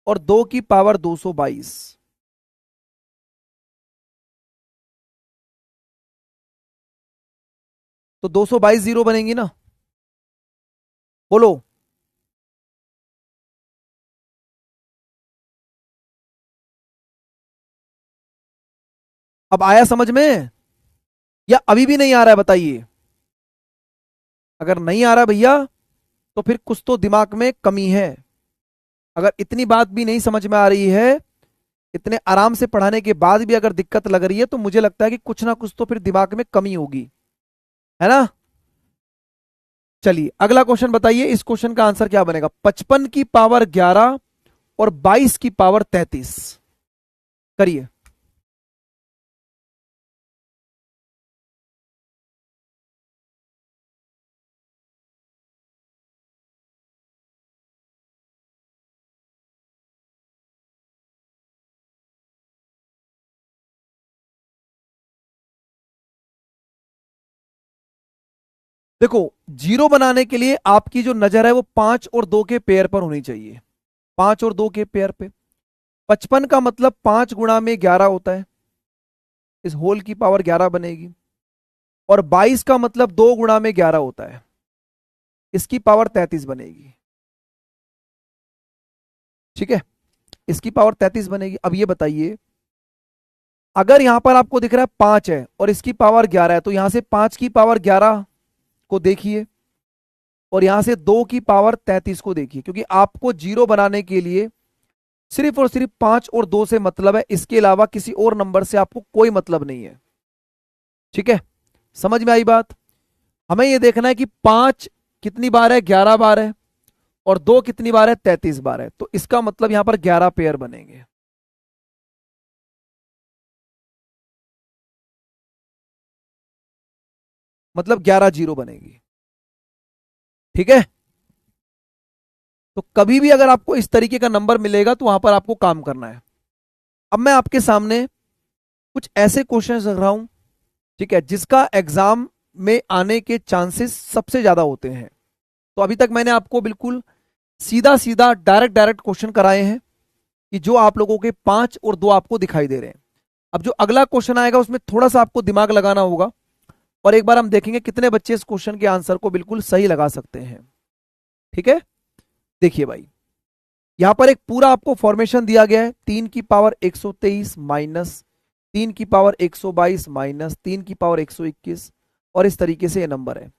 और 2 की पावर 222, तो 222 जीरो बनेंगी ना? बोलो। अब आया समझ में या अभी भी नहीं आ रहा है? बताइए। अगर नहीं आ रहा भैया तो फिर कुछ तो दिमाग में कमी है। अगर इतनी बात भी नहीं समझ में आ रही है, इतने आराम से पढ़ाने के बाद भी अगर दिक्कत लग रही है, तो मुझे लगता है कि कुछ ना कुछ तो फिर दिमाग में कमी होगी, है ना? चलिए अगला क्वेश्चन बताइए, इस क्वेश्चन का आंसर क्या बनेगा? 55 की पावर 11 और 22 की पावर 33। करिए। देखो, जीरो बनाने के लिए आपकी जो नजर है वो 5 और 2 के पेयर पर होनी चाहिए। 5 और 2 के पेयर पे 55 का मतलब 5 गुणा में 11 होता है, इस होल की पावर 11 बनेगी। और 22 का मतलब 2 गुणा में 11 होता है, इसकी पावर 33 बनेगी। ठीक है, इसकी पावर 33 बनेगी। अब ये बताइए, अगर यहां पर आपको दिख रहा है 5 है और इसकी पावर 11 है, तो यहां से 5 की पावर 11 को देखिए और यहां से 2 की पावर 33 को देखिए, क्योंकि आपको जीरो बनाने के लिए सिर्फ और सिर्फ 5 और 2 से मतलब है, इसके अलावा किसी और नंबर से आपको कोई मतलब नहीं है। ठीक है, समझ में आई बात? हमें यह देखना है कि 5 कितनी बार है, 11 बार है, और 2 कितनी बार है, 33 बार है। तो इसका मतलब यहां पर 11 पेयर बनेंगे। मतलब 11 जीरो बनेगी। ठीक है, तो कभी भी अगर आपको इस तरीके का नंबर मिलेगा तो वहां पर आपको काम करना है। अब मैं आपके सामने कुछ ऐसे क्वेश्चन रख रहा हूं, ठीक है, जिसका एग्जाम में आने के चांसेस सबसे ज्यादा होते हैं। तो अभी तक मैंने आपको बिल्कुल सीधा सीधा डायरेक्ट डायरेक्ट क्वेश्चन कराए हैं कि जो आप लोगों के 5 और 2 आपको दिखाई दे रहे हैं। अब जो अगला क्वेश्चन आएगा उसमें थोड़ा सा आपको दिमाग लगाना होगा, और एक बार हम देखेंगे कितने बच्चे इस क्वेश्चन के आंसर को बिल्कुल सही लगा सकते हैं। ठीक है, देखिए भाई, यहां पर एक पूरा आपको फॉर्मेशन दिया गया है। 3 की पावर 123 माइनस 3 की पावर 122 माइनस 3 की पावर 121, और इस तरीके से ये नंबर है।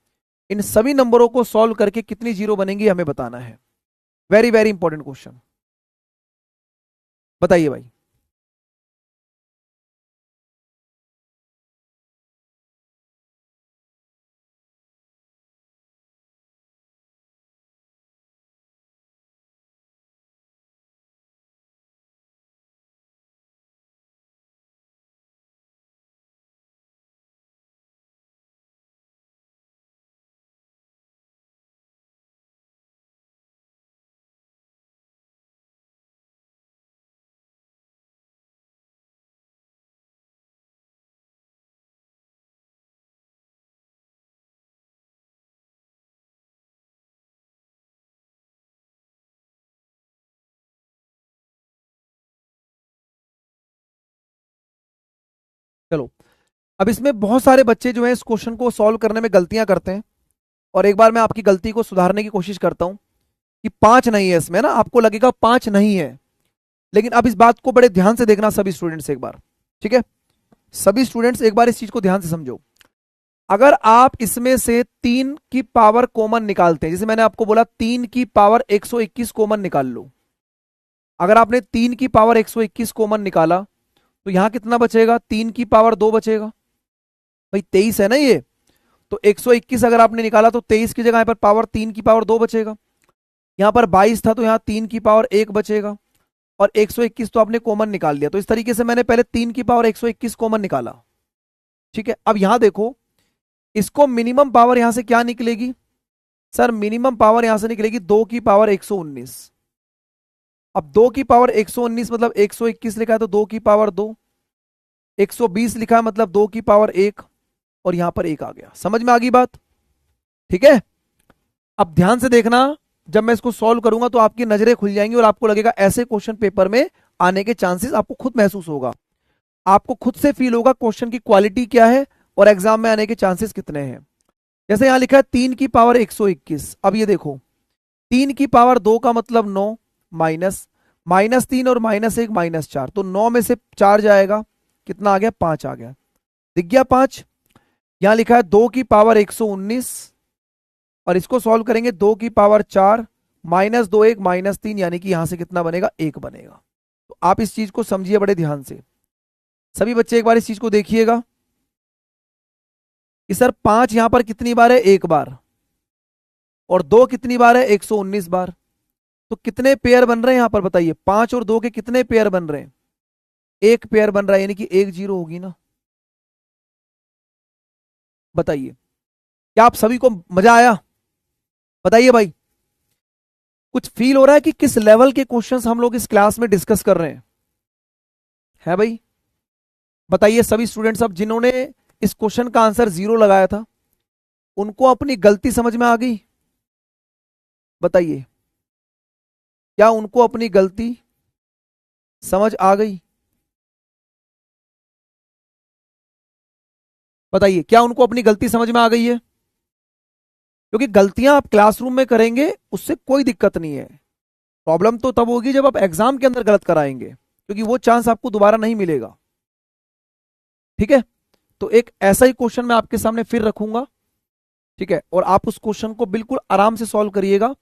इन सभी नंबरों को सॉल्व करके कितनी जीरो बनेंगी हमें बताना है। वेरी वेरी इंपॉर्टेंट क्वेश्चन, बताइए भाई। चलो, अब इसमें बहुत सारे बच्चे जो हैं इस क्वेश्चन को सॉल्व करने में गलतियां करते हैं, और एक बार मैं आपकी गलती को सुधारने की कोशिश करता हूं कि 5 नहीं है इसमें ना, आपको लगेगा 5 नहीं है, लेकिन अब इस बात को बड़े ध्यान से देखना सभी स्टूडेंट्स एक बार। ठीक है, सभी स्टूडेंट्स एक बार इस चीज को ध्यान से समझो। अगर आप इसमें से 3 की पावर कॉमन निकालते हैं, जैसे मैंने आपको बोला 3 की पावर 121 कॉमन निकाल लो। अगर आपने 3 की पावर 121 कॉमन निकाला तो यहां कितना बचेगा, 3 की पावर 2 बचेगा। भाई 23 है ना ये, तो 121 अगर आपने निकाला तो 23 की जगह यहाँ पर पावर 3 की पावर 2 बचेगा। यहाँ पर 22 था तो यहाँ 3 की पावर 1 बचेगा, और 121 तो आपने कॉमन निकाल लिया। तो इस तरीके से मैंने पहले 3 की पावर 121 कॉमन निकाला। ठीक है, अब यहां देखो, इसको मिनिमम पावर यहां से क्या निकलेगी, सर मिनिमम पावर यहां से निकलेगी 2 की पावर 119। अब 2 की पावर 119 मतलब 121 लिखा है तो 2 की पावर 2, 120 लिखा है मतलब 2 की पावर 1, और यहां पर 1 आ गया। समझ में आ गई बात? ठीक है, अब ध्यान से देखना, जब मैं इसको सॉल्व करूंगा तो आपकी नजरें खुल जाएंगी और आपको लगेगा ऐसे क्वेश्चन पेपर में आने के चांसेस आपको खुद महसूस होगा, आपको खुद से फील होगा क्वेश्चन की क्वालिटी क्या है और एग्जाम में आने के चांसेस कितने हैं। जैसे यहां लिखा है 3 की पावर 121। अब ये देखो, 3 की पावर 2 का मतलब 9, माइनस -3 और -1 -4, तो 9 में से 4 जाएगा, कितना आ गया, 5 आ गया। दिख गया 5। यहां लिखा है 2 की पावर 119, और इसको सॉल्व करेंगे 2 की पावर 4 -2 1 -3, यानी कि यहां से कितना बनेगा, 1 बनेगा। तो आप इस चीज को समझिए बड़े ध्यान से। सभी बच्चे एक बार इस चीज को देखिएगा कि सर 5 यहां पर कितनी बार है, 1 बार, और 2 कितनी बार है, 119 बार। तो कितने पेयर बन रहे हैं यहां पर बताइए, 5 और 2 के कितने पेयर बन रहे हैं? एक पेयर बन रहा है, यानी कि एक जीरो होगी ना। बताइए, क्या आप सभी को मजा आया? बताइए भाई, कुछ फील हो रहा है कि किस लेवल के क्वेश्चंस हम लोग इस क्लास में डिस्कस कर रहे हैं? है भाई? बताइए सभी स्टूडेंट्स, अब जिन्होंने इस क्वेश्चन का आंसर 0 लगाया था, उनको अपनी गलती समझ में आ गई? बताइए, क्या उनको अपनी गलती समझ आ गई? बताइए, क्या उनको अपनी गलती समझ में आ गई है? क्योंकि गलतियां आप क्लासरूम में करेंगे उससे कोई दिक्कत नहीं है, प्रॉब्लम तो तब होगी जब आप एग्जाम के अंदर गलत कराएंगे, क्योंकि वो चांस आपको दोबारा नहीं मिलेगा। ठीक है, तो एक ऐसा ही क्वेश्चन मैं आपके सामने फिर रखूंगा। ठीक है, और आप उस क्वेश्चन को बिल्कुल आराम से सॉल्व करिएगा,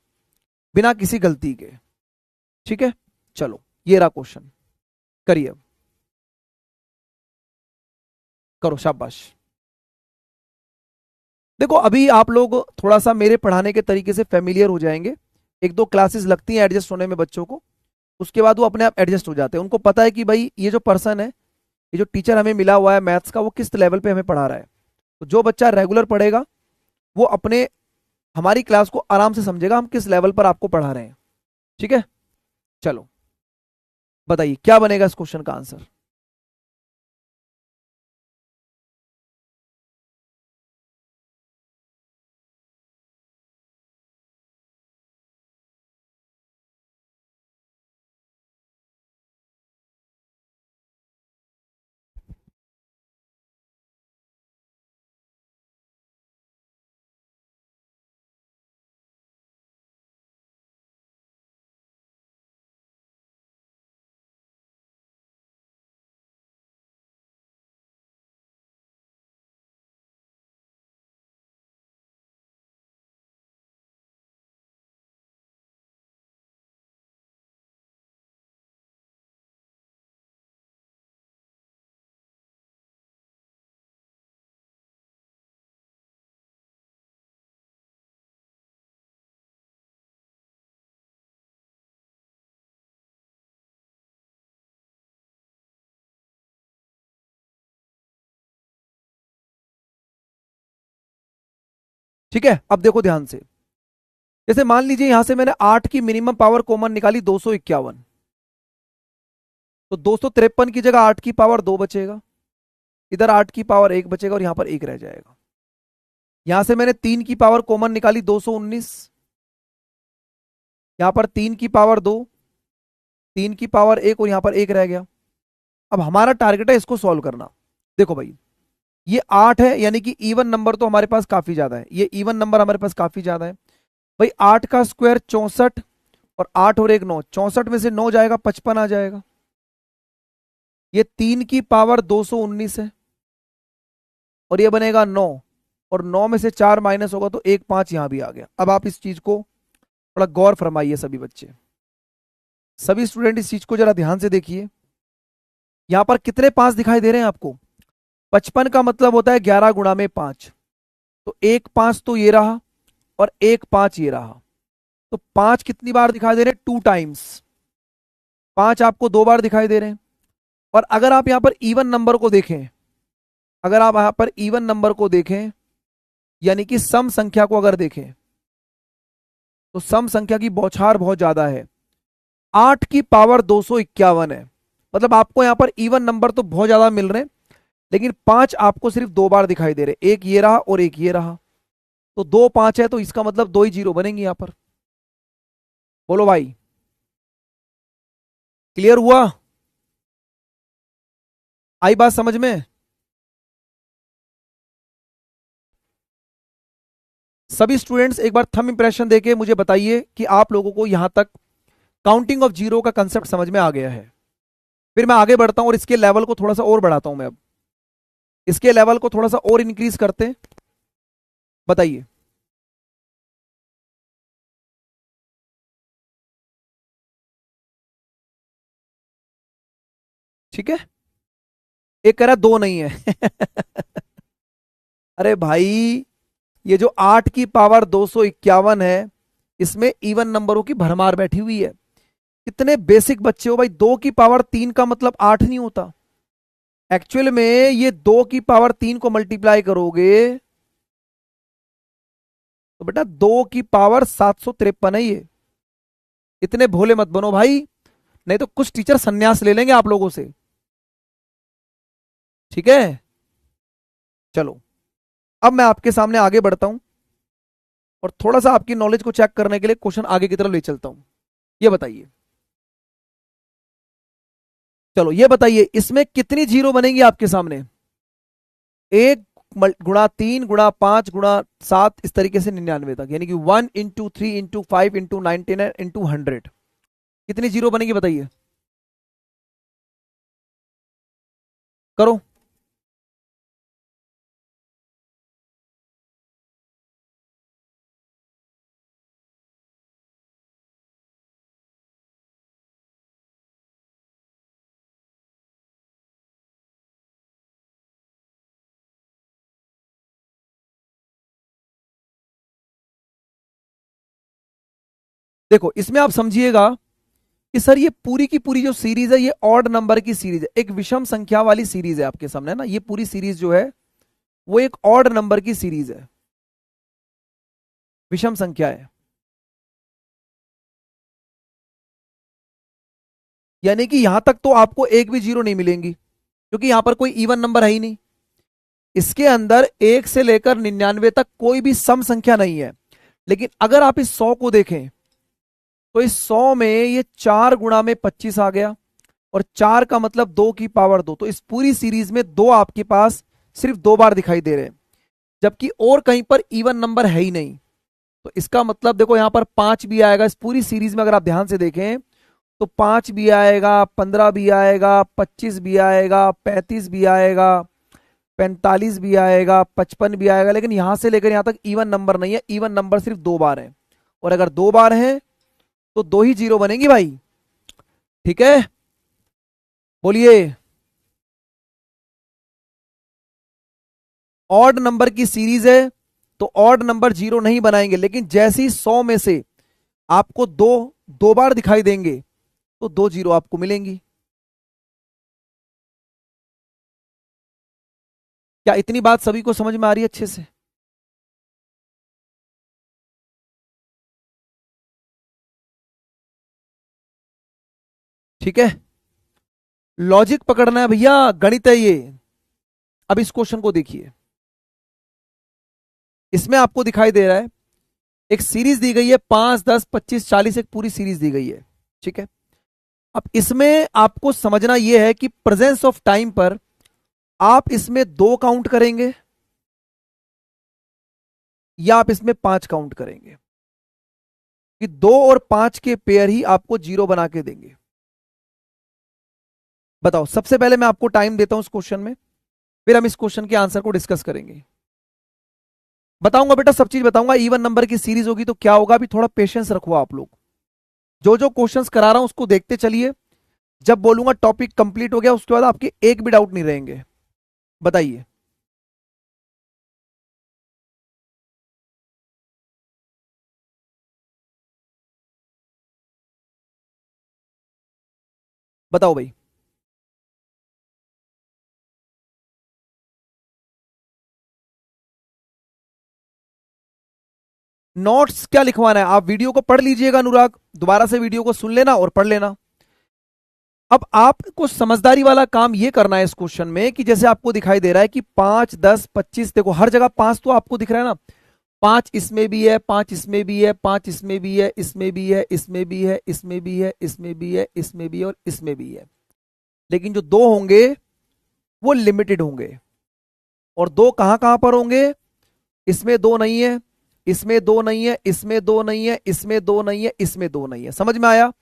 बिना किसी गलती के। ठीक है, चलो ये रहा क्वेश्चन, करिए अब। करो, शाबाश। देखो, अभी आप लोग थोड़ा सा मेरे पढ़ाने के तरीके से फेमिलियर हो जाएंगे, एक दो क्लासेस लगती हैं एडजस्ट होने में बच्चों को, उसके बाद वो अपने आप एडजस्ट हो जाते हैं। उनको पता है कि भाई ये जो पर्सन है, ये जो टीचर हमें मिला हुआ है मैथ्स का, वो किस लेवल पे हमें पढ़ा रहा है। तो जो बच्चा रेगुलर पढ़ेगा वो अपने हमारी क्लास को आराम से समझेगा हम किस लेवल पर आपको पढ़ा रहे हैं। ठीक है, चलो बताइए क्या बनेगा इस क्वेश्चन का आंसर। ठीक है, अब देखो ध्यान से, जैसे मान लीजिए यहां से मैंने 8 की मिनिमम पावर कॉमन निकाली 251, तो 253 की जगह 8 की पावर 2 बचेगा, इधर 8 की पावर 1 बचेगा और यहां पर 1 रह जाएगा। यहां से मैंने 3 की पावर कॉमन निकाली 219, यहां पर 3 की पावर 2, 3 की पावर 1 और यहां पर 1 रह गया। अब हमारा टारगेट है इसको सॉल्व करना। देखो भाई, ये 8 है, यानी कि इवन नंबर तो हमारे पास काफी ज्यादा है, ये इवन नंबर हमारे पास काफी ज्यादा है। भाई 8 का स्क्वायर 64, और 8 और 1 9, 64 में से 9 जाएगा 55 आ जाएगा। ये 3 की पावर 219 है, और ये बनेगा 9, और 9 में से 4 माइनस होगा तो 1 5 यहां भी आ गया। अब आप इस चीज को थोड़ा गौर फरमाइए सभी बच्चे, सभी स्टूडेंट इस चीज को जरा ध्यान से देखिए। यहां पर कितने 5 दिखाई दे रहे हैं आपको? 55 का मतलब होता है 11 गुणा में 5, तो 1 5 तो ये रहा, और 1 5 ये रहा, तो 5 कितनी बार दिखाई दे रहे हैं? 2 टाइम्स। 5 आपको 2 बार दिखाई दे रहे हैं। और अगर आप यहां पर इवन नंबर को देखें, अगर आप यहां पर इवन नंबर को देखें, यानी कि सम संख्या को अगर देखें, तो सम संख्या की बौछार बहुत ज्यादा है। 8 की पावर 251 है, मतलब आपको यहां पर इवन नंबर तो बहुत ज्यादा मिल रहे हैं, लेकिन 5 आपको सिर्फ 2 बार दिखाई दे रहे, एक ये रहा और एक ये रहा, तो 2 5 है, तो इसका मतलब 2 ही जीरो बनेंगे यहां पर। बोलो भाई, क्लियर हुआ? आई बात समझ में? सभी स्टूडेंट्स एक बार थंब इंप्रेशन देके मुझे बताइए कि आप लोगों को यहां तक काउंटिंग ऑफ जीरो का कंसेप्ट समझ में आ गया है। फिर मैं आगे बढ़ता हूं और इसके लेवल को थोड़ा सा और बढ़ाता हूं मैं अब, इसके लेवल को थोड़ा सा और इंक्रीज करते हैं। बताइए, ठीक है? एक कह रहा 2 नहीं है अरे भाई, ये जो 8 की पावर 251 है, इसमें इवन नंबरों की भरमार बैठी हुई है। कितने बेसिक बच्चे हो भाई, 2 की पावर 3 का मतलब 8 नहीं होता। एक्चुअल में ये 2 की पावर 3 को मल्टीप्लाई करोगे तो बेटा 2 की पावर 753 है ये। इतने भोले मत बनो भाई, नहीं तो कुछ टीचर संन्यास ले लेंगे आप लोगों से। ठीक है, चलो अब मैं आपके सामने आगे बढ़ता हूं और थोड़ा सा आपकी नॉलेज को चेक करने के लिए क्वेश्चन आगे की तरफ ले चलता हूं। ये बताइए, चलो ये बताइए इसमें कितनी जीरो बनेंगी आपके सामने? 1 गुणा 3 गुणा 5 गुणा 7 इस तरीके से 99 तक, यानी कि 1 × 3 × 5 × 9 × 100। कितनी जीरो बनेगी बताइए, करो। देखो इसमें आप समझिएगा कि सर ये पूरी की पूरी जो सीरीज है ये ऑड नंबर की सीरीज है, एक विषम संख्या वाली सीरीज है आपके सामने ना। ये पूरी सीरीज जो है वो एक ऑड नंबर की सीरीज है, विषम संख्या है। यानी कि यहां तक तो आपको एक भी जीरो नहीं मिलेंगी क्योंकि यहां पर कोई इवन नंबर है ही नहीं। इसके अंदर 1 से लेकर 99 तक कोई भी सम संख्या नहीं है। लेकिन अगर आप इस 100 को देखें तो इस 100 में ये 4 × 25 आ गया, और 4 का मतलब 2 की पावर 2। तो इस पूरी सीरीज में 2 आपके पास सिर्फ 2 बार दिखाई दे रहे हैं, जबकि और कहीं पर इवन नंबर है ही नहीं। तो इसका मतलब देखो यहां पर 5 भी आएगा इस पूरी सीरीज में, अगर आप ध्यान से देखें तो 5 भी आएगा, 15 भी आएगा, 25 भी आएगा, 35 भी आएगा, 45 भी आएगा, 55 भी आएगा। लेकिन यहां से लेकर यहां तक इवन नंबर नहीं है, इवन नंबर सिर्फ 2 बार है। और अगर 2 बार है तो 2 ही जीरो बनेंगी भाई। ठीक है, बोलिए। ऑड नंबर की सीरीज है तो ऑड नंबर जीरो नहीं बनाएंगे, लेकिन जैसे ही 100 में से आपको दो बार दिखाई देंगे तो 2 जीरो आपको मिलेंगी। क्या इतनी बात सभी को समझ में आ रही है अच्छे से? ठीक है, लॉजिक पकड़ना है भैया, गणित है ये। अब इस क्वेश्चन को देखिए, इसमें आपको दिखाई दे रहा है एक सीरीज दी गई है, 5, 10, 25, 40, एक पूरी सीरीज दी गई है। ठीक है, अब इसमें आपको समझना यह है कि प्रेजेंस ऑफ टाइम पर आप इसमें 2 काउंट करेंगे या आप इसमें 5 काउंट करेंगे, कि 2 और 5 के पेयर ही आपको जीरो बना के देंगे। बताओ, सबसे पहले मैं आपको टाइम देता हूं इस क्वेश्चन में, फिर हम इस क्वेश्चन के आंसर को डिस्कस करेंगे। बताऊंगा बेटा, सब चीज बताऊंगा। इवन नंबर की सीरीज होगी तो क्या होगा, अभी थोड़ा पेशेंस रखो आप लोग। जो जो क्वेश्चंस करा रहा हूं उसको देखते चलिए, जब बोलूंगा टॉपिक कंप्लीट हो गया उसके बाद आपके एक भी डाउट नहीं रहेंगे। बताइए, बताओ भाई। नोट्स क्या लिखवाना है, आप वीडियो को पढ़ लीजिएगा अनुराग, दोबारा से वीडियो को सुन लेना और पढ़ लेना। अब आपको समझदारी वाला काम यह करना है इस क्वेश्चन में कि जैसे आपको दिखाई दे रहा है कि 5, 10, 25, देखो हर जगह 5 तो आपको दिख रहा है ना। 5 इसमें भी है, 5 इसमें भी है, 5 इसमें भी है, इसमें भी है, इसमें भी है, इसमें भी है, इसमें भी है, इसमें भी है और इसमें भी है। लेकिन जो 2 होंगे वो लिमिटेड होंगे, और 2 कहां कहां पर होंगे? इसमें 2 नहीं है, इसमें 2 नहीं है, इसमें 2 नहीं है, इसमें 2 नहीं है, इसमें 2 नहीं है। समझ में आया?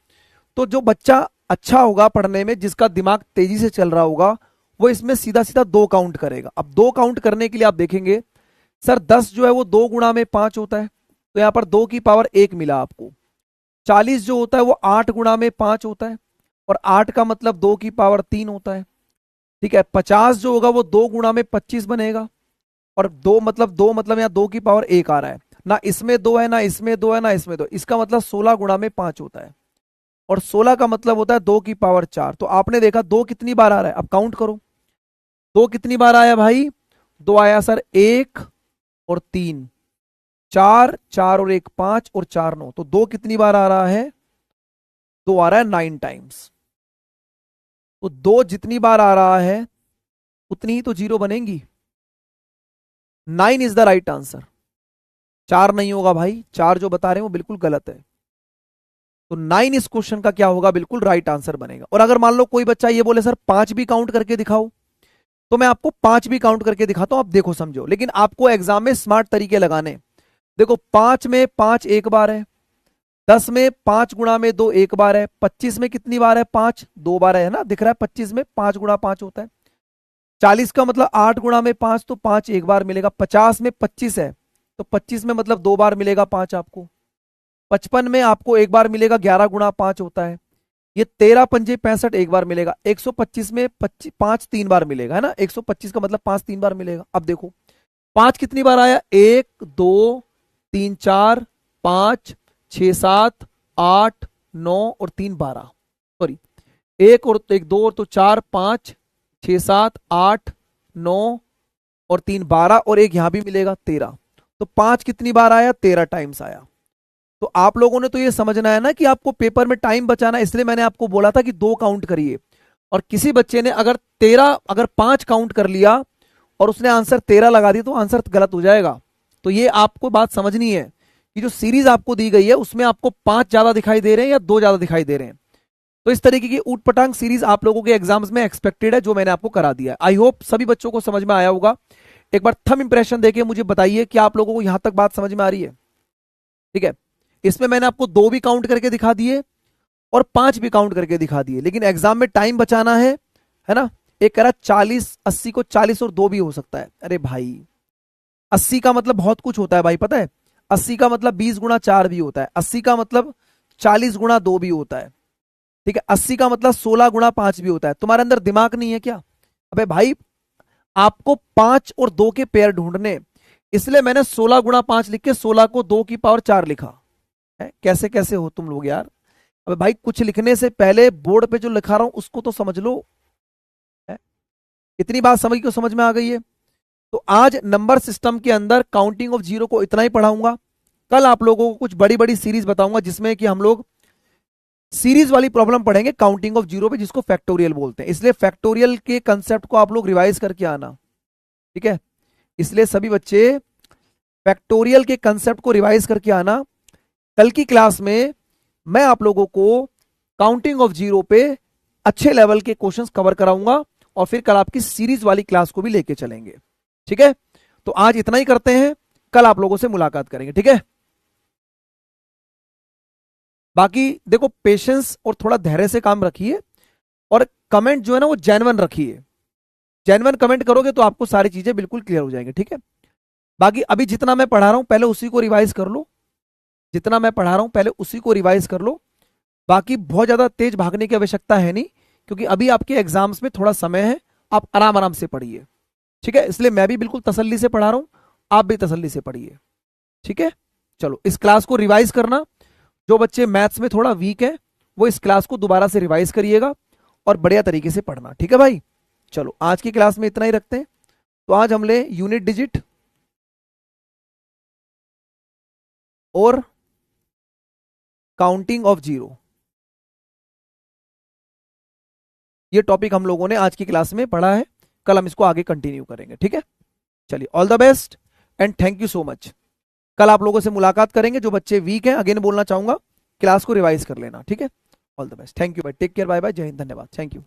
तो जो बच्चा अच्छा होगा पढ़ने में, जिसका दिमाग तेजी से चल रहा होगा, वो इसमें सीधा सीधा 2 काउंट करेगा। अब 2 काउंट करने के लिए आप देखेंगे सर 10 जो है वो 2 × 5 होता है, तो यहां पर 2 की पावर 1 मिला आपको। 40 जो होता है वो 8 × 5 होता है, और 8 का मतलब 2 की पावर 3 होता है। ठीक है, 50 जो होगा वो 2 × 25 बनेगा, और 2 मतलब यहाँ 2 की पावर 1 आ रहा है। ना इसमें 2 है, ना इसमें 2 है, ना इसमें 2। इसका मतलब 16 गुणा में 5 होता है, और 16 का मतलब होता है 2 की पावर 4। तो आपने देखा 2 कितनी बार आ रहा है, अब काउंट करो 2 कितनी बार आया भाई। 2 आया सर 1 और 3, 4, 4 और 1 5 और 4 9। तो 2 कितनी बार आ रहा है, 2 आ रहा है 9 टाइम्स। तो 2 जितनी बार आ रहा है उतनी ही तो जीरो बनेंगी। 9 इज द राइट आंसर। 4 नहीं होगा भाई, 4 जो बता रहे हैं वो बिल्कुल गलत है। तो 9 इस क्वेश्चन का क्या होगा, बिल्कुल राइट आंसर बनेगा। और अगर मान लो कोई बच्चा ये बोले सर 5 भी काउंट करके दिखाओ, तो मैं आपको 5 भी काउंट करके दिखाता हूं, आप देखो समझो। लेकिन आपको एग्जाम में स्मार्ट तरीके लगाने। देखो 5 में 5 एक बार है, 10 में 5 गुणा में 2 एक बार है, 25 में कितनी बार है 5 2 बार है ना, दिख रहा है 25 में 5 गुणा 5 होता है। 40 का मतलब 8 गुणा में 5, तो 5 एक बार मिलेगा। 50 में 25 है, तो 25 में मतलब 2 बार मिलेगा 5 आपको। 55 में आपको एक बार मिलेगा, 11 गुणा 5 होता है। ये 13 पंजे 65 एक बार मिलेगा। 125 में 5 3 बार मिलेगा, है ना। 125 का मतलब 5 3 बार मिलेगा। अब देखो 5 कितनी बार आया, 1 2 3 4 5 6 7 8 9 और 3 12, सॉरी 1 और 1 2 और तो 4 5 6 7 8 9 और 3 12 और एक यहां भी मिलेगा 13। तो 5 कितनी बार आया, 13 टाइम्स आया। तो आप लोगों ने तो ये समझना है ना कि आपको पेपर में टाइम बचाना है, इसलिए मैंने आपको बोला था कि 2 काउंट करिए। और किसी बच्चे ने अगर 5 काउंट कर लिया और उसने आंसर 13 लगा दिया, तो आंसर गलत हो जाएगा। तो ये आपको बात समझनी है कि जो सीरीज आपको दी गई है उसमें आपको 5 ज्यादा दिखाई दे रहे हैं या 2 ज्यादा दिखाई दे रहे हैं। तो इस तरीके की ऊट पटांग सीरीज आप लोगों के एग्जाम्स में एक्सपेक्टेड है, जो मैंने आपको करा दिया है। आई होप सभी बच्चों को समझ में आया होगा। एक बार थंब इंप्रेशन देके मुझे बताइए कि आप लोगों को यहां तक बात समझ में आ रही है। ठीक है, इसमें मैंने आपको 2 भी काउंट करके दिखा दिए और 5 भी काउंट करके दिखा दिए, लेकिन एग्जाम में टाइम बचाना है ना। एक कह रहा 40 80 को 40 और 2 भी हो सकता है। अरे भाई 80 का मतलब बहुत कुछ होता है भाई, पता है। 80 का मतलब 20 गुणा 4 भी होता है। 80 का मतलब 40 गुणा 2 भी होता है। ठीक है, 80 का मतलब 16 गुणा 5 भी होता है। तुम्हारे अंदर दिमाग नहीं है क्या। अबे भाई आपको 5 और 2 के पेयर ढूंढने, इसलिए मैंने 16 गुणा 5 लिख के 16 को 2 की पावर 4 लिखा है। कैसे कैसे हो तुम लोग यार। अबे भाई कुछ लिखने से पहले बोर्ड पे जो लिखा रहा हूं उसको तो समझ लो। है? इतनी बात समझ में आ गई है। तो आज नंबर सिस्टम के अंदर काउंटिंग ऑफ जीरो को इतना ही पढ़ाऊंगा। कल आप लोगों को कुछ बड़ी बड़ी सीरीज बताऊंगा, जिसमें कि हम लोग सीरीज वाली प्रॉब्लम पढ़ेंगे काउंटिंग ऑफ जीरो पे, जिसको फैक्टोरियल बोलते हैं। इसलिए फैक्टोरियल के कंसेप्ट को आप लोग रिवाइज करके आना। ठीक है, इसलिए सभी बच्चे फैक्टोरियल के कंसेप्ट को रिवाइज करके आना। कल की क्लास में मैं आप लोगों को काउंटिंग ऑफ जीरो पे अच्छे लेवल के क्वेश्चंस कवर कराऊंगा, और फिर कल आपकी सीरीज वाली क्लास को भी लेके चलेंगे। ठीक है, तो आज इतना ही करते हैं, कल आप लोगों से मुलाकात करेंगे। ठीक है, बाकी देखो पेशेंस और थोड़ा धैर्य से काम रखिए, और कमेंट जो है ना वो जेन्युइन रखिए। जेन्युइन कमेंट करोगे तो आपको सारी चीजें बिल्कुल क्लियर हो जाएंगी। ठीक है, बाकी अभी जितना मैं पढ़ा रहा हूं पहले उसी को रिवाइज कर लो। जितना मैं पढ़ा रहा हूं पहले उसी को रिवाइज कर लो। बाकी बहुत ज्यादा तेज भागने की आवश्यकता है नहीं, क्योंकि अभी आपके एग्जाम्स में थोड़ा समय है। आप आराम आराम से पढ़िए। ठीक है, इसलिए मैं भी बिल्कुल तसल्ली से पढ़ा रहा हूं, आप भी तसल्ली से पढ़िए। ठीक है, चलो इस क्लास को रिवाइज करना। जो बच्चे मैथ्स में थोड़ा वीक है वो इस क्लास को दोबारा से रिवाइज करिएगा और बढ़िया तरीके से पढ़ना। ठीक है भाई, चलो आज की क्लास में इतना ही रखते हैं। तो आज हम ले यूनिट डिजिट और काउंटिंग ऑफ जीरो, ये टॉपिक हम लोगों ने आज की क्लास में पढ़ा है। कल हम इसको आगे कंटिन्यू करेंगे। ठीक है, चलिए all the best and thank you so much. कल आप लोगों से मुलाकात करेंगे। जो बच्चे वीक हैं अगेन बोलना चाहूंगा क्लास को रिवाइज कर लेना। ठीक है, all the best, thank you भाई, टेक केयर, बाय बाय, जय हिंद, धन्यवाद, थैंक यू।